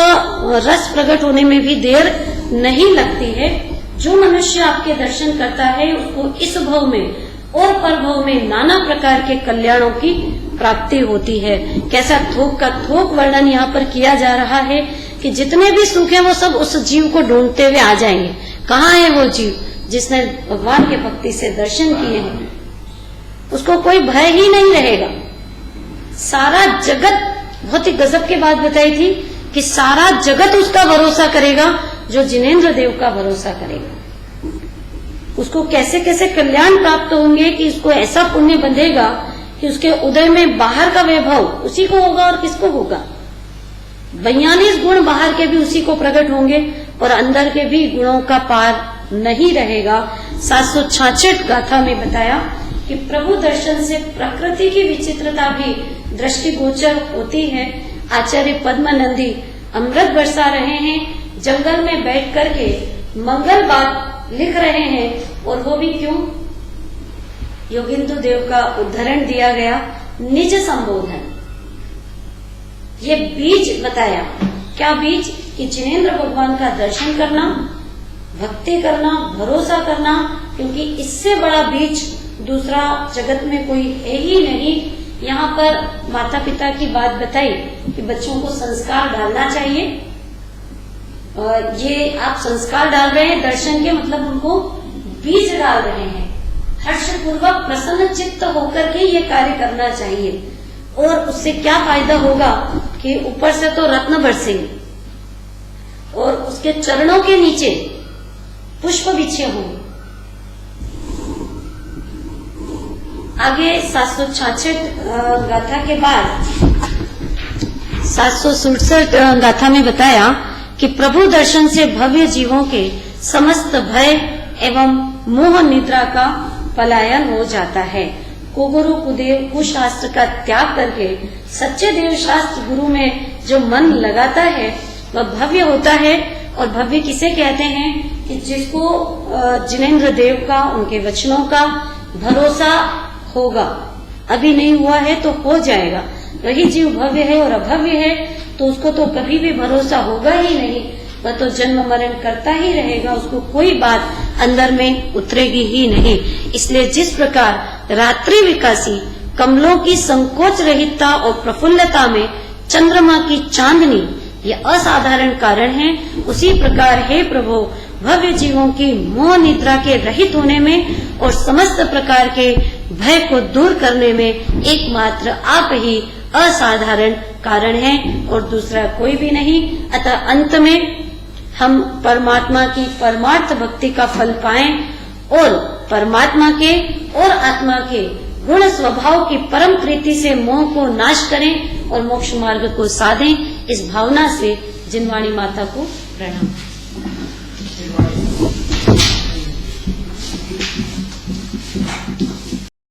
रस प्रकट होने में भी देर नहीं लगती है। जो मनुष्य आपके दर्शन करता है उसको इस भव में और परभव में नाना प्रकार के कल्याणों की प्राप्ति होती है। कैसा थोक का थोक वर्णन यहाँ पर किया जा रहा है कि जितने भी सुख है वो सब उस जीव को ढूंढते हुए आ जाएंगे। कहाँ है वो जीव जिसने भगवान के भक्ति से दर्शन किए हैं? उसको कोई भय ही नहीं रहेगा। सारा जगत, बहुत ही गजब की बात बताई थी कि सारा जगत उसका भरोसा करेगा जो जिनेंद्र देव का भरोसा करेगा। उसको कैसे कैसे कल्याण प्राप्त होंगे कि उसको ऐसा पुण्य बंधेगा कि उसके उदय में बाहर का वैभव उसी को होगा और किसको होगा? 42 गुण बाहर के भी उसी को प्रकट होंगे और अंदर के भी गुणों का पार नहीं रहेगा। 766 गाथा में बताया कि प्रभु दर्शन से प्रकृति की विचित्रता भी दृष्टिगोचर होती है। आचार्य पद्मानंदी अमृत बरसा रहे हैं, जंगल में बैठ करके मंगल बात लिख रहे हैं, और वो भी क्यों? योगिंदु देव का उदाहरण दिया गया, निज संबोधन। ये बीज बताया, क्या बीज? कि जिनेंद्र भगवान का दर्शन करना, भक्ति करना, भरोसा करना, क्योंकि इससे बड़ा बीज दूसरा जगत में कोई है ही नहीं। यहाँ पर माता पिता की बात बताई कि बच्चों को संस्कार डालना चाहिए। ये आप संस्कार डाल रहे हैं दर्शन के, मतलब उनको बीज डाल रहे हैं। हर्षपूर्वक प्रसन्न चित्त होकर के ये कार्य करना चाहिए, और उससे क्या फायदा होगा कि ऊपर से तो रत्न बरसेंगे और उसके चरणों के नीचे पुष्प बिछे होंगे। आगे 766 गाथा के बाद 767 गाथा में बताया कि प्रभु दर्शन से भव्य जीवों के समस्त भय एवं मोह निद्रा का पलायन हो जाता है। कुगुरु कुदेव कुशास्त्र का त्याग करके सच्चे देव शास्त्र गुरु में जो मन लगाता है वह भव्य होता है। और भव्य किसे कहते हैं? कि जिसको जिनेंद्र देव का, उनके वचनों का भरोसा होगा। अभी नहीं हुआ है तो हो जाएगा। वही जीव भव्य है, और अभव्य है तो उसको तो कभी भी भरोसा होगा ही नहीं। वह तो जन्म मरण करता ही रहेगा, उसको कोई बात अंदर में उतरेगी ही नहीं। इसलिए जिस प्रकार रात्रि विकासी कमलों की संकोच रहितता और प्रफुल्लता में चंद्रमा की चांदनी ये असाधारण कारण है, उसी प्रकार हे प्रभु भव्य जीवों की मोह निद्रा के रहित होने में और समस्त प्रकार के भय को दूर करने में एकमात्र आप ही असाधारण कारण हैं और दूसरा कोई भी नहीं। अतः अंत में हम परमात्मा की परमार्थ भक्ति का फल पाएं और परमात्मा के और आत्मा के गुण स्वभाव की परम प्रीति से मोह को नाश करें और मोक्ष मार्ग को साधें। इस भावना से जिनवाणी माता को प्रणाम।